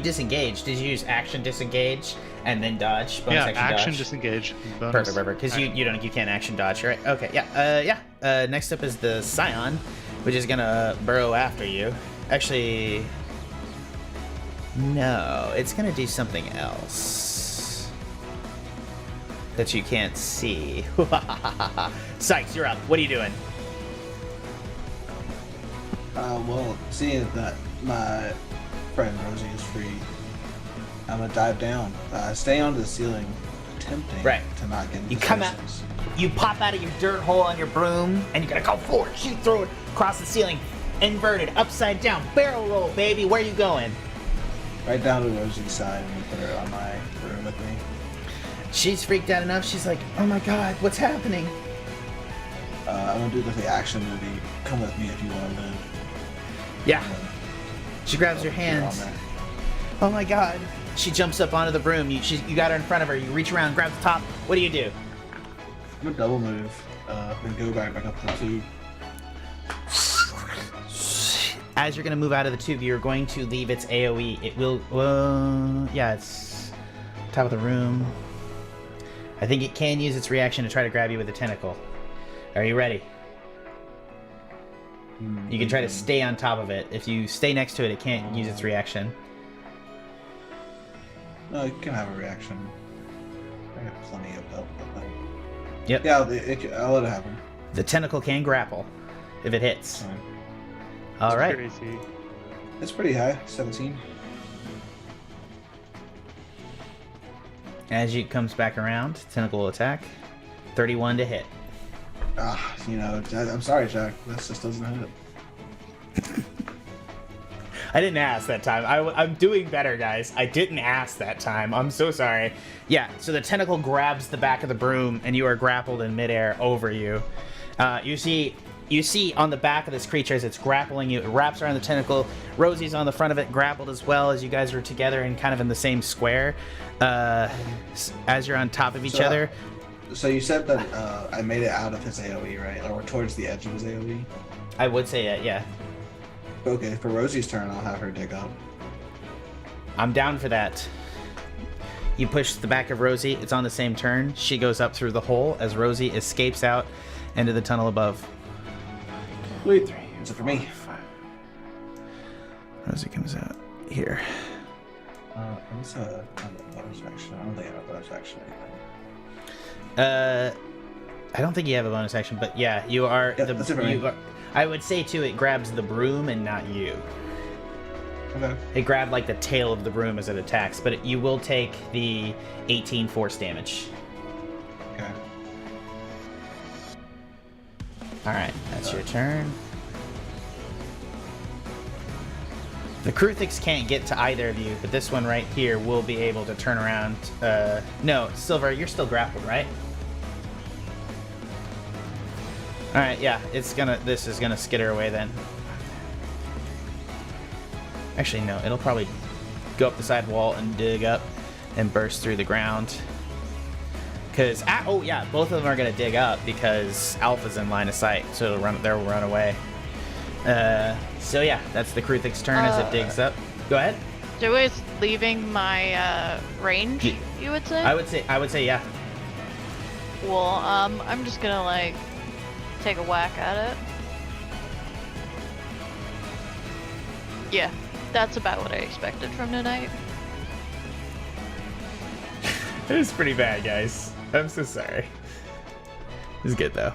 Speaker 1: disengage? Did you use action disengage and then dodge? Bonus
Speaker 4: Yeah, action
Speaker 1: dodge?
Speaker 4: disengage. Bonus
Speaker 1: Perfect. Because you can't action dodge, right? Okay. Yeah. Next up is the Scion, which is gonna burrow after you. Actually, no, it's gonna do something else that you can't see. Sikes, you're up. What are you doing?
Speaker 5: Well, seeing that my friend Rosie is free, I'm gonna dive down, stay onto the ceiling, attempting to not get into
Speaker 1: You come out,
Speaker 5: spaces.
Speaker 1: you pop out of your dirt hole on your broom, and you're gonna go forward, shoot through it, across the ceiling, inverted, upside down, barrel roll, baby. Where are you going?
Speaker 5: Right down to Rosie's side and put her on my room with me.
Speaker 1: She's freaked out enough. She's like, "Oh my god, what's happening?"
Speaker 5: I'm gonna do the action movie. Come with me if you want to live.
Speaker 1: Yeah. She grabs your
Speaker 5: You're
Speaker 1: hand.
Speaker 5: on there.
Speaker 1: Oh my god. She jumps up onto the broom. You got her in front of her. You reach around, grab the top. What do you do?
Speaker 5: I'm gonna double move and go back up to the tube.
Speaker 1: As you're going to move out of the tube, you're going to leave its AoE. It will, yeah, it's top of the room. I think it can use its reaction to try to grab you with a tentacle. Are you ready? You can try to stay on top of it. If you stay next to it, it can't use its reaction.
Speaker 5: No, it can have a reaction. I got plenty of help, I think.
Speaker 1: Yep.
Speaker 5: Yeah, I'll let it happen.
Speaker 1: The tentacle can grapple if it hits.
Speaker 5: Fine.
Speaker 1: All right.
Speaker 2: Crazy.
Speaker 5: It's pretty high, 17.
Speaker 1: As it comes back around, tentacle will attack. 31 to hit.
Speaker 5: I'm sorry, Jack. This just doesn't hit.
Speaker 1: I didn't ask that time. I'm doing better, guys. I didn't ask that time. I'm so sorry. Yeah, so the tentacle grabs the back of the broom, and you are grappled in midair over you. You see on the back of this creature as it's grappling you, it wraps around the tentacle. Rosie's on the front of it, grappled as well, as you guys are together and kind of in the same square. As you're on top of each other.
Speaker 5: So you said that I made it out of his AoE, right? Or towards the edge of his AoE?
Speaker 1: I would say that, yeah.
Speaker 5: Okay, for Rosie's turn, I'll have her dig up.
Speaker 1: I'm down for that. You push the back of Rosie. It's on the same turn. She goes up through the hole as Rosie escapes out into the tunnel above.
Speaker 5: Sweet. That's it for me.
Speaker 1: 5. Rosie comes out here.
Speaker 5: What's a bonus action? I don't think I have a bonus action.
Speaker 1: I don't think you have a bonus action, but yeah, you are.
Speaker 5: Yeah, that's it for me.
Speaker 1: I would say too, it grabs the broom and not you.
Speaker 5: Okay.
Speaker 1: It grabbed like the tail of the broom as it attacks, but you will take the 18 force damage.
Speaker 5: Okay.
Speaker 1: All right, that's your turn. The Kruthix can't get to either of you, but this one right here will be able to turn around. No, Silver, you're still grappled, right? All right, yeah, this is gonna skitter away then. Actually, no, it'll probably go up the side wall and dig up and burst through the ground. Because, oh yeah, both of them are gonna dig up because Alpha's in line of sight, so they'll run away. So yeah, that's the Kruthix turn as it digs up. Go ahead.
Speaker 3: Joe is leaving my range, you would say?
Speaker 1: I would say yeah.
Speaker 3: Cool. I'm just gonna like take a whack at it. Yeah, that's about what I expected from tonight.
Speaker 1: It was pretty bad, guys. I'm so sorry. It was good though.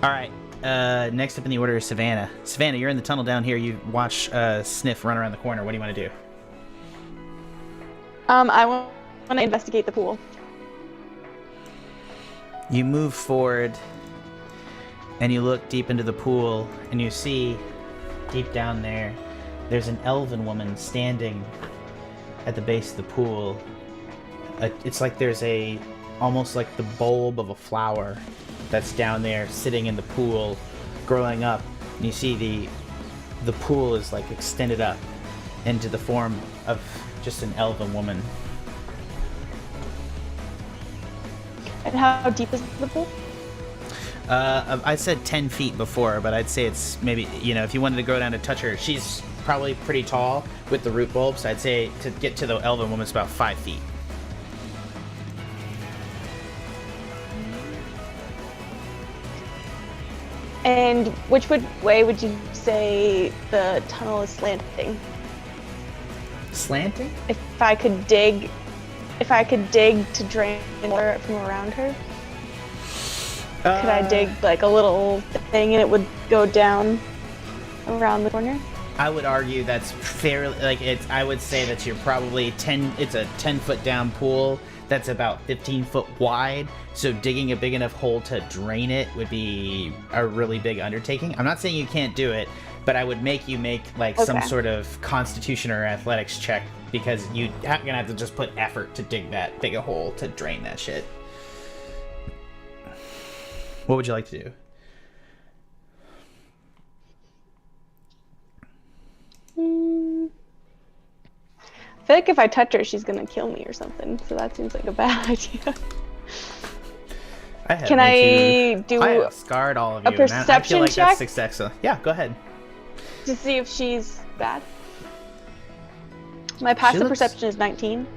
Speaker 1: All right. Next up in the order is Savannah. Savannah, you're in the tunnel down here. You watch Sniff run around the corner. What do you want to do?
Speaker 7: I want to investigate the pool.
Speaker 1: You move forward, and you look deep into the pool, and you see deep down there, there's an elven woman standing at the base of the pool. It's like there's almost like the bulb of a flower that's down there sitting in the pool growing up, and you see the pool is like extended up into the form of just an elven woman.
Speaker 7: And how deep is the pool?
Speaker 1: I said 10 feet before, but I'd say it's maybe, if you wanted to go down to touch her, she's probably pretty tall with the root bulbs. I'd say to get to the elven woman, it's about 5 feet.
Speaker 7: And which way would you say the tunnel is slanting?
Speaker 1: Slanting?
Speaker 7: If I could dig to drain water from around her, could I dig like a little thing and it would go down around the corner?
Speaker 1: I would argue that's fairly I would say that you're probably it's a 10-foot down pool that's about 15 foot wide, so digging a big enough hole to drain it would be a really big undertaking. I'm not saying you can't do it, but I would make you make some sort of constitution or athletics check, because you're gonna have to just put effort to dig that big a hole to drain that shit. What would you like to do?
Speaker 7: I feel like if I touch her, she's gonna kill me or something. So that seems like a bad idea.
Speaker 1: have
Speaker 7: Can
Speaker 1: made
Speaker 7: I do
Speaker 1: I have scarred all of you.
Speaker 7: a perception
Speaker 1: I feel like
Speaker 7: check?
Speaker 1: that's successful. Yeah, go ahead.
Speaker 7: to see if she's bad? My passive
Speaker 1: looks-
Speaker 7: perception is 19.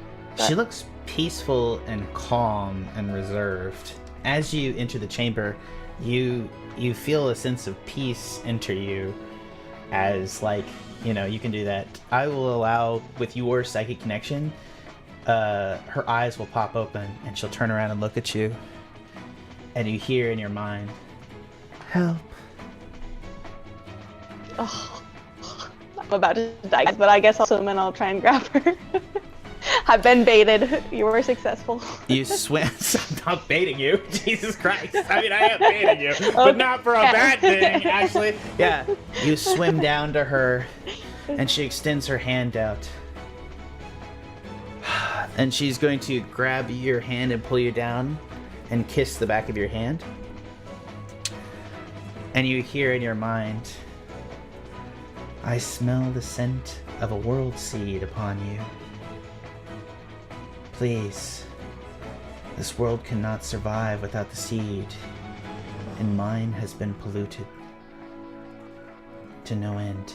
Speaker 1: She looks peaceful and calm and reserved. As you enter the chamber, you feel a sense of peace enter you, as like, you know, you can do that. I will allow, with your psychic connection, her eyes will pop open and she'll turn around and look at you, and you hear in your mind, "Help."
Speaker 7: Oh, I'm about to die, but I guess I'll swim and I'll try and grab her. I've been baited. You were successful.
Speaker 1: You swim. I'm not baiting you. Jesus Christ. I mean, I am baiting you, but not for a bad thing, actually. Yeah. You swim down to her, and she extends her hand out. And she's going to grab your hand and pull you down and kiss the back of your hand. And you hear in your mind, "I smell the scent of a world seed upon you. Please, this world cannot survive without the seed, and mine has been polluted to no end.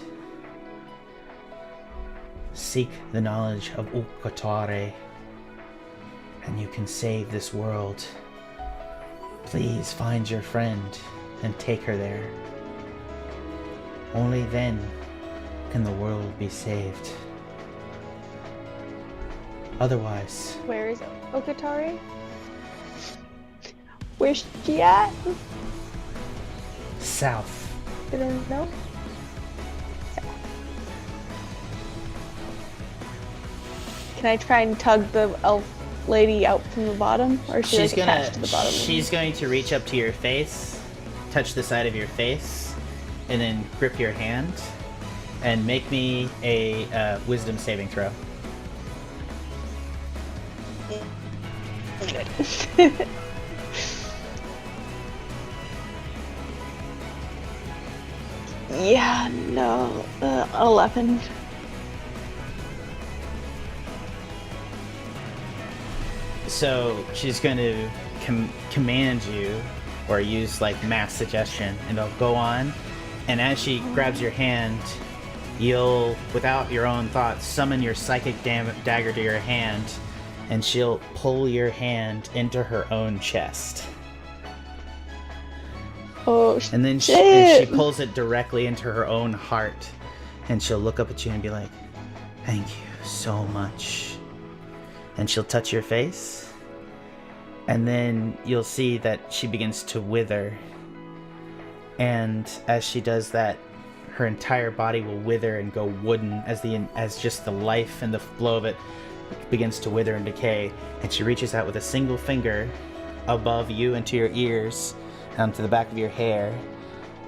Speaker 1: Seek the knowledge of Ukatare, and you can save this world. Please find your friend and take her there. Only then can the world be saved. Otherwise..."
Speaker 7: Where is Okatari? Where's she at?
Speaker 1: South.
Speaker 7: I don't know. Can I try and tug the elf lady out from the bottom, or is she like attached to the bottom?
Speaker 1: She's going to reach up to your face, touch the side of your face, and then grip your hand, and make me a wisdom saving throw.
Speaker 7: Good. Yeah, no, 11.
Speaker 1: So she's going to command you, or use like mass suggestion, and it'll go on. And as she grabs your hand, you'll, without your own thoughts, summon your psychic dagger to your hand, and she'll pull your hand into her own chest.
Speaker 7: Oh,
Speaker 1: And then
Speaker 7: shit.
Speaker 1: she pulls it directly into her own heart, and she'll look up at you and be like, "Thank you so much." And she'll touch your face, and then you'll see that she begins to wither. And as she does that, her entire body will wither and go wooden as just the life and the flow of it begins to wither and decay. And she reaches out with a single finger above you and to your ears, to the back of your hair,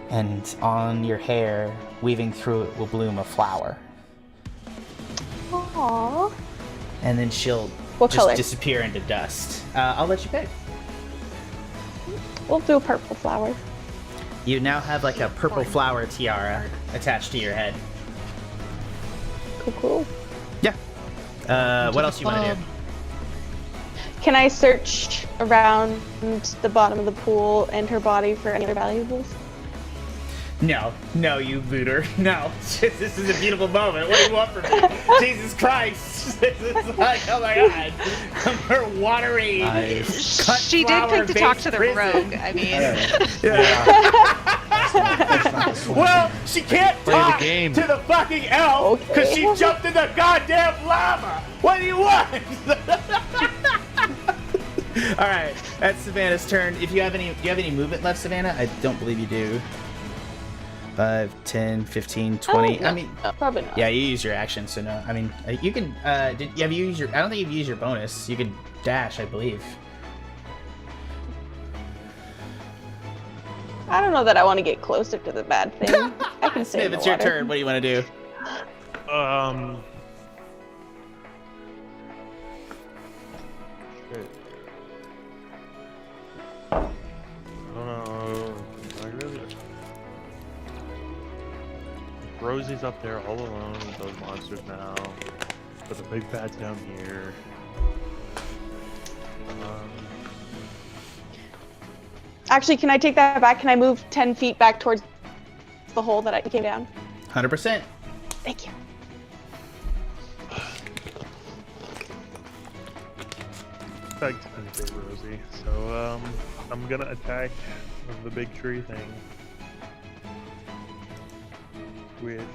Speaker 1: and on your hair, weaving through it, will bloom a flower.
Speaker 7: Aww.
Speaker 1: And then she'll
Speaker 7: What
Speaker 1: just
Speaker 7: color?
Speaker 1: disappear into dust. I'll let you pick.
Speaker 7: We'll do a purple flower.
Speaker 1: You now have like a purple flower tiara attached to your head.
Speaker 7: Cool, cool.
Speaker 1: Yeah. What else you want to do?
Speaker 7: Can I search around the bottom of the pool and her body for any other valuables?
Speaker 1: No, you looter. No. This is a beautiful moment. What do you want from me? Jesus Christ. This is like, oh my god. Her watery, cut
Speaker 6: She did pick to talk to the
Speaker 1: prison.
Speaker 6: rogue. I mean,
Speaker 1: Well, she can't
Speaker 4: Play the
Speaker 1: talk
Speaker 4: game.
Speaker 1: to the fucking elf because she jumped in the goddamn lava. What do you want? All right, that's Savannah's turn. If you have any, do you have any movement left, Savannah? I don't believe you do. 5, 10, 15, 20.
Speaker 7: No,
Speaker 1: I mean,
Speaker 7: probably not.
Speaker 1: yeah, you use your action, so no. I mean, you can. Have you used your? I don't think you've used your bonus. You could dash, I believe.
Speaker 7: I don't know that I want to get closer to the bad thing. I can stay in
Speaker 1: Sniv,
Speaker 7: the
Speaker 1: it's your
Speaker 7: water.
Speaker 1: turn. What do you want to do?
Speaker 2: I don't know. I really. Rosie's up there all alone with those monsters now. But the big bad's down here.
Speaker 7: Actually, can I take that back? Can I move 10 feet back towards the hole that I came down?
Speaker 1: 100%.
Speaker 7: Thank you.
Speaker 2: Thanks, Rosie. So, I'm gonna attack the big tree thing with.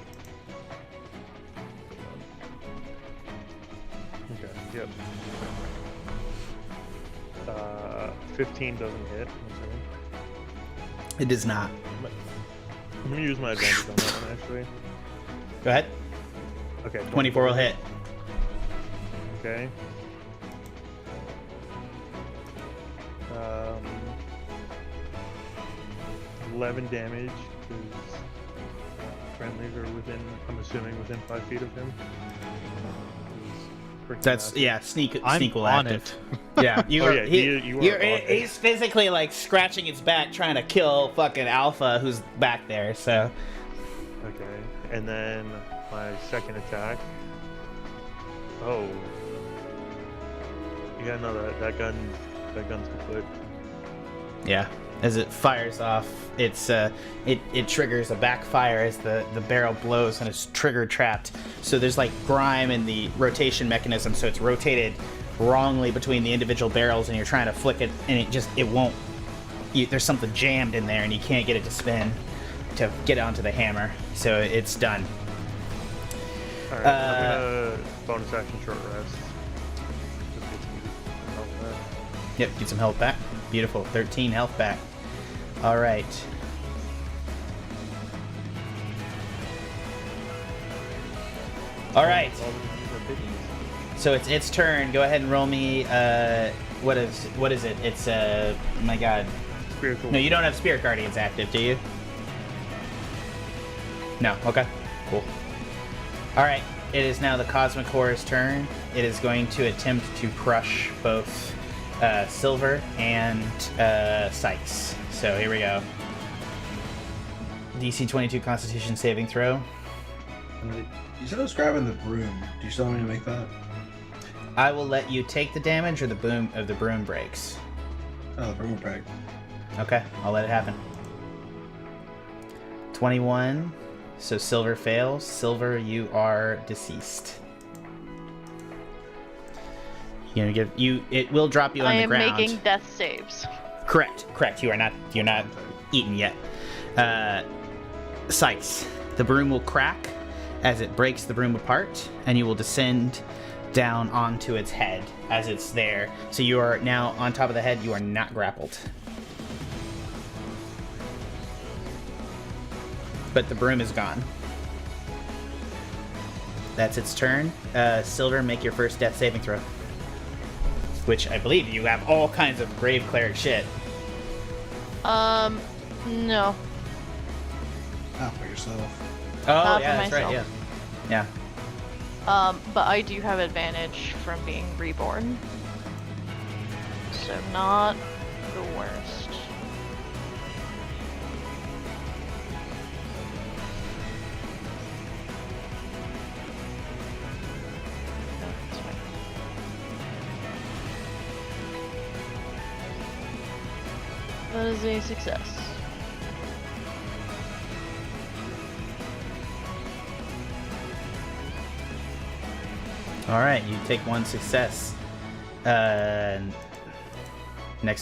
Speaker 2: Okay. Yep. 15 doesn't hit. I'm assuming.
Speaker 1: It does not.
Speaker 2: I'm gonna use my advantage on that one actually.
Speaker 1: Go ahead.
Speaker 2: Okay.
Speaker 1: 24 will hit.
Speaker 2: Okay. 11 damage because friendlies are within, I'm assuming, within 5 feet of him.
Speaker 1: That's sneak will
Speaker 4: on
Speaker 1: active. Yeah, he's physically like scratching its back trying to kill fucking Alpha who's back there. So.
Speaker 2: Okay, and then my second attack. Oh. Yeah, no, that gun's kaput.
Speaker 1: Yeah, as it fires off, it triggers a backfire as the barrel blows and it's trigger trapped. So there's like grime in the rotation mechanism, so it's rotated wrongly between the individual barrels, and you're trying to flick it, and it won't. There's something jammed in there, and you can't get it to spin to get onto the hammer. So it's done.
Speaker 2: All right, I'm gonna bonus action short rest. Just get some health back.
Speaker 1: Yep, get some health back. Beautiful, 13 health back. All right. All right. So it's its turn. Go ahead and roll me. What is it? It's my God.
Speaker 2: Spiritual.
Speaker 1: No, you don't have Spirit Guardians active, do you? No. Okay. Cool. All right. It is now the Cosmic Horror's turn. It is going to attempt to crush both Silver and Sikes. So here we go. DC 22 Constitution saving throw.
Speaker 5: You said I was grabbing the broom. Do you still want me to make that?
Speaker 1: I will let you take the damage, or the broom breaks.
Speaker 5: Oh, the broom will break.
Speaker 1: Okay, I'll let it happen. 21. So Silver fails. Silver, you are deceased. You're gonna give you. It will drop you on the ground.
Speaker 3: I am making death saves.
Speaker 1: Correct. You are not. You're not eaten yet. Sikes, the broom will crack as it breaks the broom apart, and you will descend down onto its head as it's there. So you are now on top of the head. You are not grappled. But the broom is gone. That's its turn. Silver, make your first death saving throw. Which I believe you have all kinds of grave cleric shit.
Speaker 3: No.
Speaker 5: Not for yourself.
Speaker 1: Oh,
Speaker 3: Not
Speaker 1: yeah,
Speaker 3: for
Speaker 1: that's right,
Speaker 3: myself.
Speaker 1: yeah.
Speaker 3: But I do have advantage from being reborn. So not the worst. No, it's fine. That is a success.
Speaker 1: All right, you take one success. Next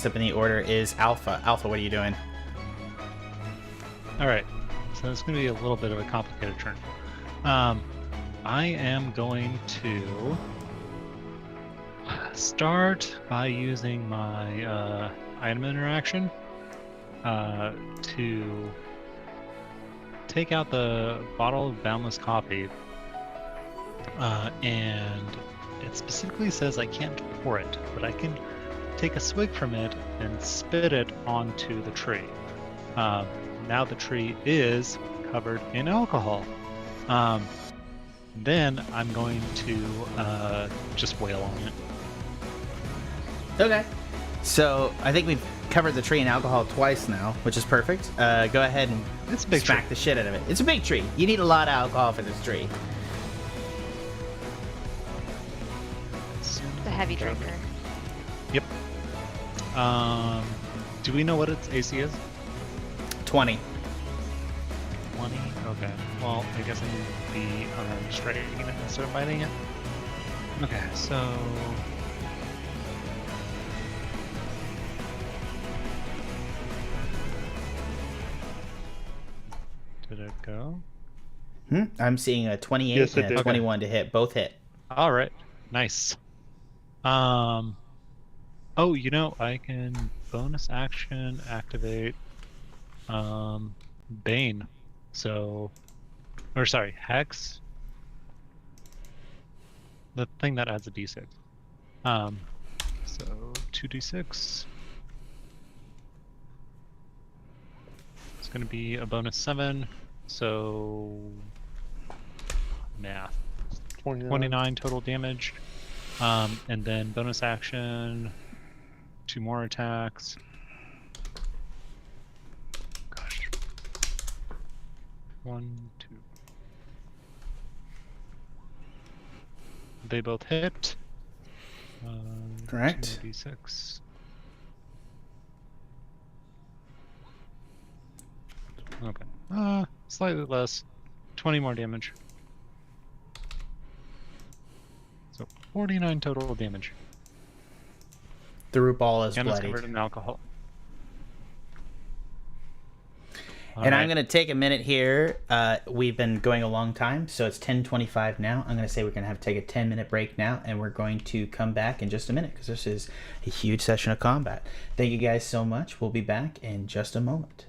Speaker 1: up in the order is Alpha. Alpha, what are you doing?
Speaker 4: All right, so it's going to be a little bit of a complicated turn. I am going to start by using my item interaction to take out the bottle of Boundless Coffee, and it specifically says I can't pour it, but I can take a swig from it and spit it onto the tree. Now the tree is covered in alcohol. Then I'm going to just wail on it.
Speaker 1: Okay. So I think we've covered the tree in alcohol twice now, which is perfect. Go ahead and
Speaker 4: It's a big
Speaker 1: smack
Speaker 4: tree.
Speaker 1: the shit out of it. It's a big tree. You need a lot of alcohol for this tree.
Speaker 6: The heavy drinker.
Speaker 4: Yep. Do we know what its AC is?
Speaker 1: 20.
Speaker 4: 20? Okay. Well, I guess I need to be unarmed striking it instead of fighting it. Okay, so... Did it go?
Speaker 1: I'm seeing a 28
Speaker 2: Yes, it
Speaker 1: and a
Speaker 2: did.
Speaker 1: 21 to hit. Both hit.
Speaker 4: All right. Nice. Oh, you know, I can bonus action activate Bane. So, or sorry, Hex. The thing that adds a d6. So 2d6. It's going to be a bonus 7. So math. 29 total damage. And then bonus action, 2 more attacks. Gosh. 1, 2. They both hit.
Speaker 1: Correct.
Speaker 4: 2d6. Okay. Slightly less. 20 more damage. So 49 total damage.
Speaker 1: The root ball is
Speaker 4: And it's
Speaker 1: bloodied.
Speaker 4: covered in alcohol.
Speaker 1: And I'm going to take a minute here. We've been going a long time, so it's 10:25 now. I'm going to say we're going to have to take a 10-minute break now, and we're going to come back in just a minute because this is a huge session of combat. Thank you guys so much. We'll be back in just a moment.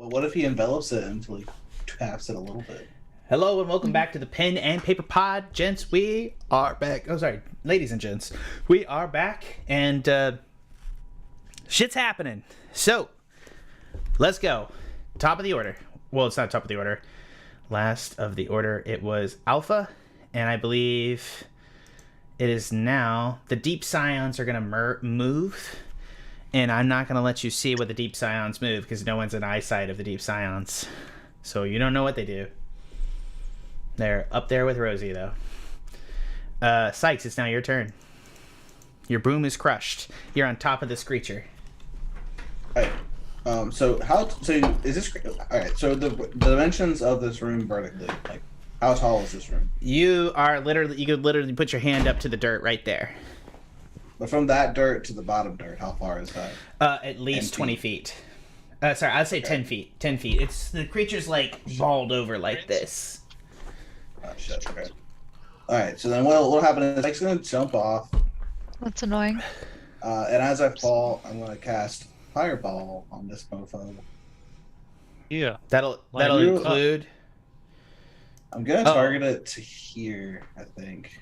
Speaker 5: What if he envelops it until he taps it a little bit?
Speaker 1: Hello and welcome back to the Pen and Paper Pod, gents. We are back. Oh, sorry, ladies and gents. We are back, and shit's happening. So, let's go. Top of the order. Well, it's not top of the order. Last of the order, it was Alpha, and I believe it is now the Deep Scions are going to move, and I'm not going to let you see what the Deep Scions move because no one's in eyesight of the Deep Scions. So you don't know what they do. They're up there with Rosie, though. Sikes, it's now your turn. Your broom is crushed. You're on top of this creature.
Speaker 5: Alright. So is this alright? So the dimensions of this room vertically, like how tall is this room?
Speaker 1: You could literally put your hand up to the dirt right there.
Speaker 5: But from that dirt to the bottom dirt, how far is that?
Speaker 1: At least 20 feet. Sorry, I'd say 10 feet. 10 feet. It's the creature's like balled over like this.
Speaker 5: Oh shit. Okay. Alright, so then what'll happen is Mike's gonna jump off.
Speaker 6: That's annoying.
Speaker 5: And as I fall, I'm gonna cast Fireball on this mofo.
Speaker 4: Yeah.
Speaker 1: That'll
Speaker 5: you-
Speaker 1: include
Speaker 5: I'm gonna target it to here, I think.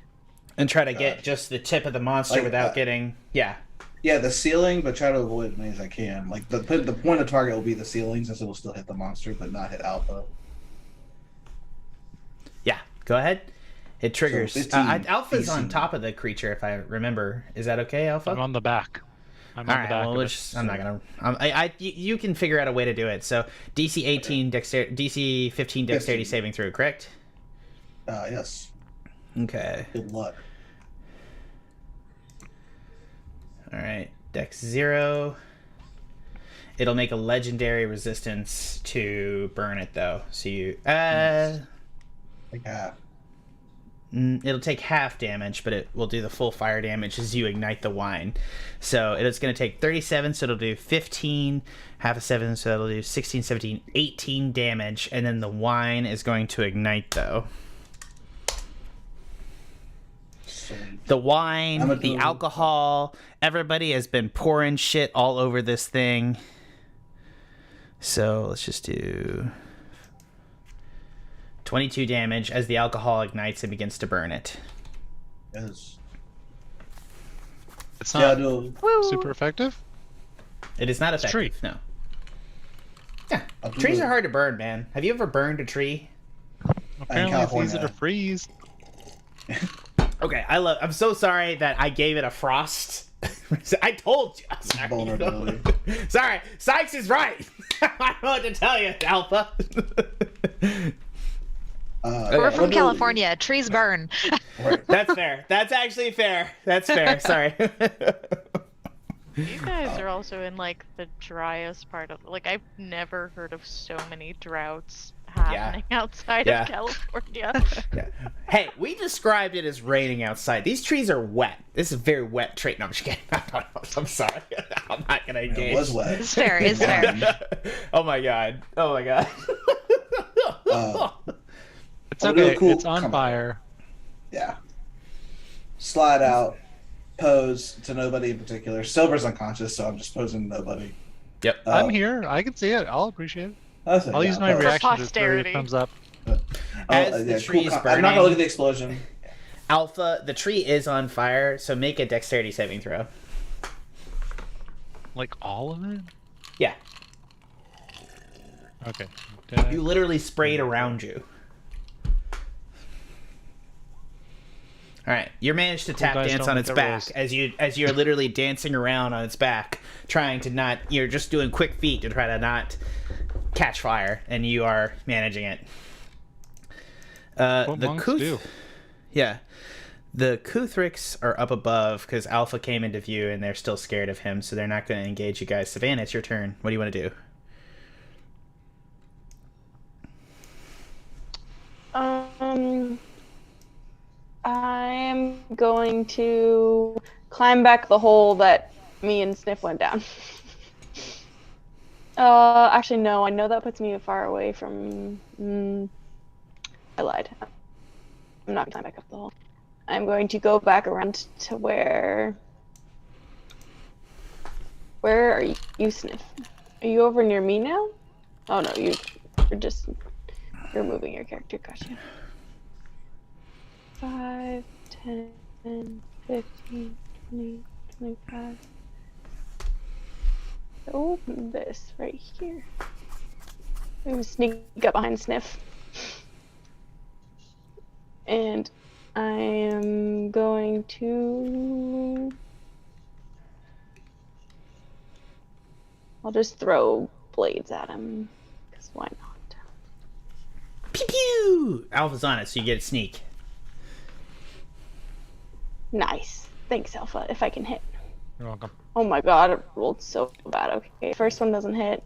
Speaker 1: and try to get just the tip of the monster
Speaker 5: Like
Speaker 1: without
Speaker 5: that.
Speaker 1: getting
Speaker 5: Yeah, the ceiling, but try to avoid as many as I can. Like the point of target will be the ceiling, since it will still hit the monster, but not hit Alpha.
Speaker 1: Yeah, go ahead. It triggers.
Speaker 5: So 15
Speaker 1: Alpha's on
Speaker 5: DC.
Speaker 1: top of the creature, if I remember. Is that okay, Alpha?
Speaker 4: I'm on the back. I'm
Speaker 1: All
Speaker 4: on
Speaker 1: right.
Speaker 4: the back.
Speaker 1: Well,
Speaker 4: of it.
Speaker 1: I'm not gonna. You can figure out a way to do it. So DC 18 DC 15 dexterity
Speaker 5: 15.
Speaker 1: saving throw, correct?
Speaker 5: Yes.
Speaker 1: Okay.
Speaker 5: Good luck.
Speaker 1: All right. Dex 0. It'll make a legendary resistance to burn it, though. So you
Speaker 5: Like half.
Speaker 1: it'll take half damage, but it will do the full fire damage as you ignite the wine. So it's going to take 37, so it'll do 15, half of 7, so it'll do 16, 17, 18 damage, and then the wine is going to ignite, though.
Speaker 5: Sweet.
Speaker 1: The wine,
Speaker 5: I'm a
Speaker 1: the
Speaker 5: dude.
Speaker 1: alcohol, everybody has been pouring shit all over this thing. So let's just do 22 damage as the alcohol ignites and begins to burn it.
Speaker 5: Yes.
Speaker 4: It's
Speaker 5: Yeah,
Speaker 4: not
Speaker 5: do.
Speaker 4: super effective.
Speaker 1: It is not
Speaker 4: It's
Speaker 1: effective.
Speaker 4: tree.
Speaker 1: No. Yeah,
Speaker 5: I'll do
Speaker 1: trees
Speaker 5: it.
Speaker 1: are hard to burn, man. Have you ever burned a tree?
Speaker 4: Apparently, it's easy to
Speaker 5: California.
Speaker 4: freeze.
Speaker 1: Okay, I'm so sorry that I gave it a frost. I told you. Sorry.
Speaker 5: Vulnerability.
Speaker 1: Sorry, Sikes is right. I don't know what to tell you, Alpha.
Speaker 6: We're from
Speaker 5: what do-
Speaker 6: California. Trees burn.
Speaker 5: Right.
Speaker 1: That's fair. That's actually fair. That's fair. Sorry.
Speaker 3: You guys are also in like the driest part of like I've never heard of so many droughts happening outside
Speaker 1: Yeah.
Speaker 3: of California.
Speaker 1: Yeah. Hey, we described it as raining outside. These trees are wet. This is a very wet tree. No, I'm just kidding. I'm sorry. I'm not gonna engage.
Speaker 5: It was wet.
Speaker 6: It's fair. It's fair.
Speaker 1: Oh my god. Oh my god.
Speaker 4: It's
Speaker 5: A
Speaker 4: okay.
Speaker 5: real cool
Speaker 4: It's on
Speaker 5: comment.
Speaker 4: fire.
Speaker 5: Yeah. Slide out. Pose to nobody in particular. Silver's unconscious, so I'm just posing to nobody.
Speaker 1: Yep.
Speaker 4: I'm here. I can see it. I'll appreciate it.
Speaker 5: That's it,
Speaker 4: I'll
Speaker 5: yeah,
Speaker 4: use my
Speaker 5: pose.
Speaker 4: reaction to throw
Speaker 3: posterity.
Speaker 4: your thumbs up.
Speaker 1: As the tree is
Speaker 5: I'm not gonna
Speaker 1: burning-
Speaker 5: look at the explosion.
Speaker 1: Alpha, the tree is on fire, so make a dexterity saving throw.
Speaker 4: Like all of it?
Speaker 1: Yeah.
Speaker 4: Okay.
Speaker 1: You literally sprayed around you. Alright, you managed to tap
Speaker 4: dice
Speaker 1: dance
Speaker 4: don't
Speaker 1: on
Speaker 4: make
Speaker 1: its
Speaker 4: the
Speaker 1: back
Speaker 4: rules.
Speaker 1: as you're literally dancing around on its back, trying to not you're just doing quick feet to try to not catch fire, and you are managing it.
Speaker 4: What
Speaker 1: The
Speaker 4: monks
Speaker 1: Kuth-
Speaker 4: do.
Speaker 1: Yeah. The Kuthrix are up above because Alpha came into view and they're still scared of him, so they're not going to engage you guys. Savannah, it's your turn. What do you want to do?
Speaker 7: I'm going to climb back the hole that me and Sniff went down. Actually, no. I know that puts me far away from. I lied. I'm not gonna climb back up the hole. I'm going to go back around to where. Where are you, Sniff? Are you over near me now? Oh no, you're moving your character. Gotcha. 5, 10, 15, 20, 25. Oh, this right here. I'm gonna sneak up behind Sniff. And I am going to... I'll just throw blades at him, because why not?
Speaker 1: Pew pew! Alpha's on it, so you get a sneak.
Speaker 7: Nice. Thanks, Alpha, if I can hit.
Speaker 4: You're welcome.
Speaker 7: Oh my god, it rolled so bad. Okay, first one doesn't hit.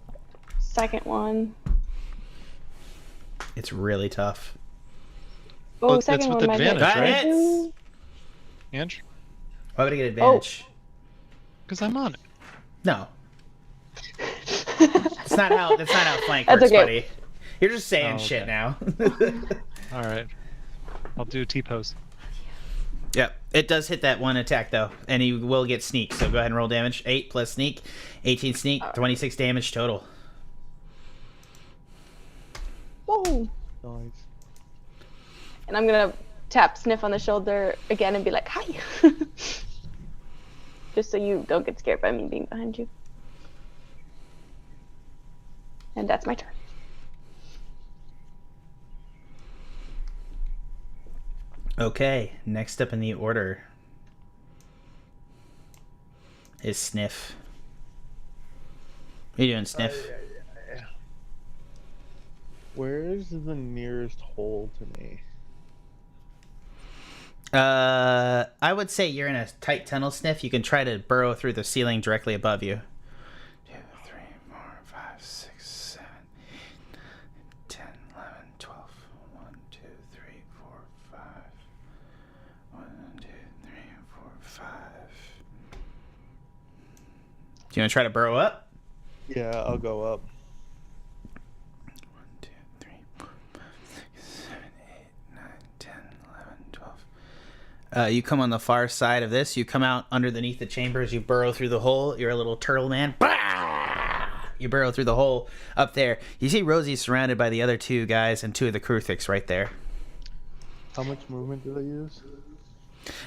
Speaker 7: Second one.
Speaker 1: It's really tough.
Speaker 7: Oh,
Speaker 4: Well,
Speaker 7: second
Speaker 4: it's with
Speaker 7: one might hit.
Speaker 4: advantage,
Speaker 1: right?
Speaker 7: Ooh.
Speaker 4: Ange?
Speaker 1: Why would I get advantage?
Speaker 4: Because I'm on it.
Speaker 1: No. That's not how flank
Speaker 7: That's
Speaker 1: works,
Speaker 7: okay.
Speaker 1: buddy. You're just saying
Speaker 4: Oh,
Speaker 1: shit
Speaker 4: okay.
Speaker 1: now.
Speaker 4: All right. I'll do T-pose.
Speaker 1: Yep, it does hit that one attack though, and he will get sneak. So go ahead and roll damage. 8 plus sneak, 18 sneak, 26 damage total.
Speaker 7: Whoa.
Speaker 2: Nice.
Speaker 7: And I'm gonna tap Sniff on the shoulder again and be like, hi. Just so you don't get scared by me being behind you. And that's my turn.
Speaker 1: Okay, next up in the order is Sniff. What are you doing, Sniff?
Speaker 2: Where's the nearest hole to me?
Speaker 1: I would say you're in a tight tunnel, Sniff. You can try to burrow through the ceiling directly above you. 2, 3, 4, 5, 6, 7, 8, 9, 10, 11, 12. 1, 2, 3, 4, 5. 1, 2, 3, 4, 5. Do you want to try to burrow up?
Speaker 2: Yeah, I'll go up.
Speaker 1: 1, 2, 3, 4, 5, 6, 7, 8, 9, 10, 11, 12. You come on the far side of this. You come out underneath the chambers. You burrow through the hole. You're a little turtle man. You burrow through the hole up there. You see Rosie surrounded by the other 2 guys and 2 of the Kruthiks right there.
Speaker 2: How much movement did I use?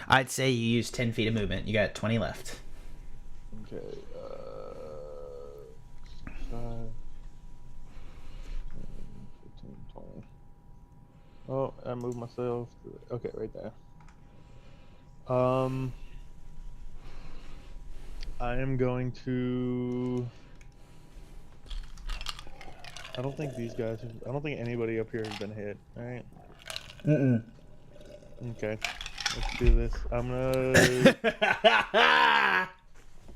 Speaker 1: I'd say you use 10 feet of movement. You got 20 left.
Speaker 2: Okay, 5, 15, 20. Oh, I moved myself. Okay, right there. I am going to... I don't think these guys have... I don't think anybody up here has been hit, alright? Okay, let's do this. I'm gonna...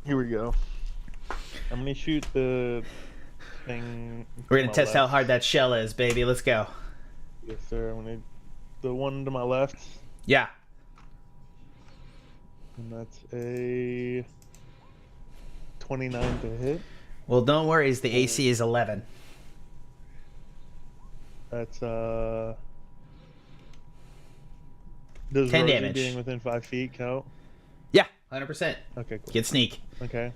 Speaker 2: Here we go. I'm gonna shoot the thing...
Speaker 1: We're going
Speaker 2: my
Speaker 1: to test how
Speaker 2: left.
Speaker 1: hard that shell is, baby. Let's go.
Speaker 2: Yes, sir. I'm gonna... The one to my left.
Speaker 1: Yeah.
Speaker 2: And that's a 29 to hit.
Speaker 1: Well, don't worry. The AC is 11.
Speaker 2: That's does
Speaker 1: 10
Speaker 2: Rosie
Speaker 1: damage.
Speaker 2: being within 5 feet count?
Speaker 1: Yeah, 100%.
Speaker 2: Okay, cool.
Speaker 1: Get sneak.
Speaker 2: Okay,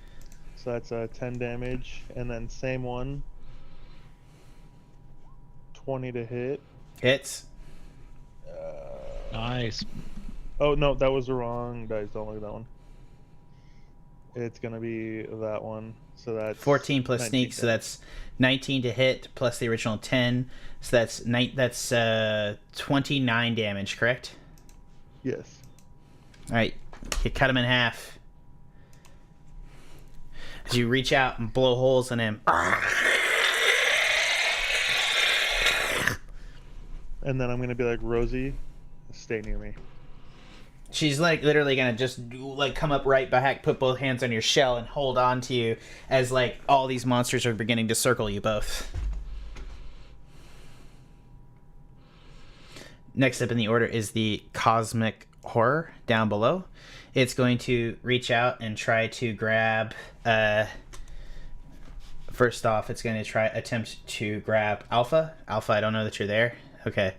Speaker 2: so that's 10 damage, and then same one. 20 to hit.
Speaker 1: Hits.
Speaker 4: Nice.
Speaker 2: Oh no, that was the wrong dice. Don't look at that one. It's gonna be that one. So that's
Speaker 1: 14 plus
Speaker 2: 19
Speaker 1: sneak, so
Speaker 2: damage.
Speaker 1: that's 19 to hit plus the original 10. So that's 29 damage, correct?
Speaker 2: Yes.
Speaker 1: All right, you cut him in half. As you reach out and blow holes in him.
Speaker 2: And then I'm gonna be like, Rosie, stay near me.
Speaker 1: She's like literally gonna just like come up right back, put both hands on your shell, and hold on to you as like all these monsters are beginning to circle you both. Next up in the order is the Cosmic Horror down below. It's going to reach out and try to grab. First off, it's going to attempt to grab Alpha. Alpha, I don't know that you're there. Okay.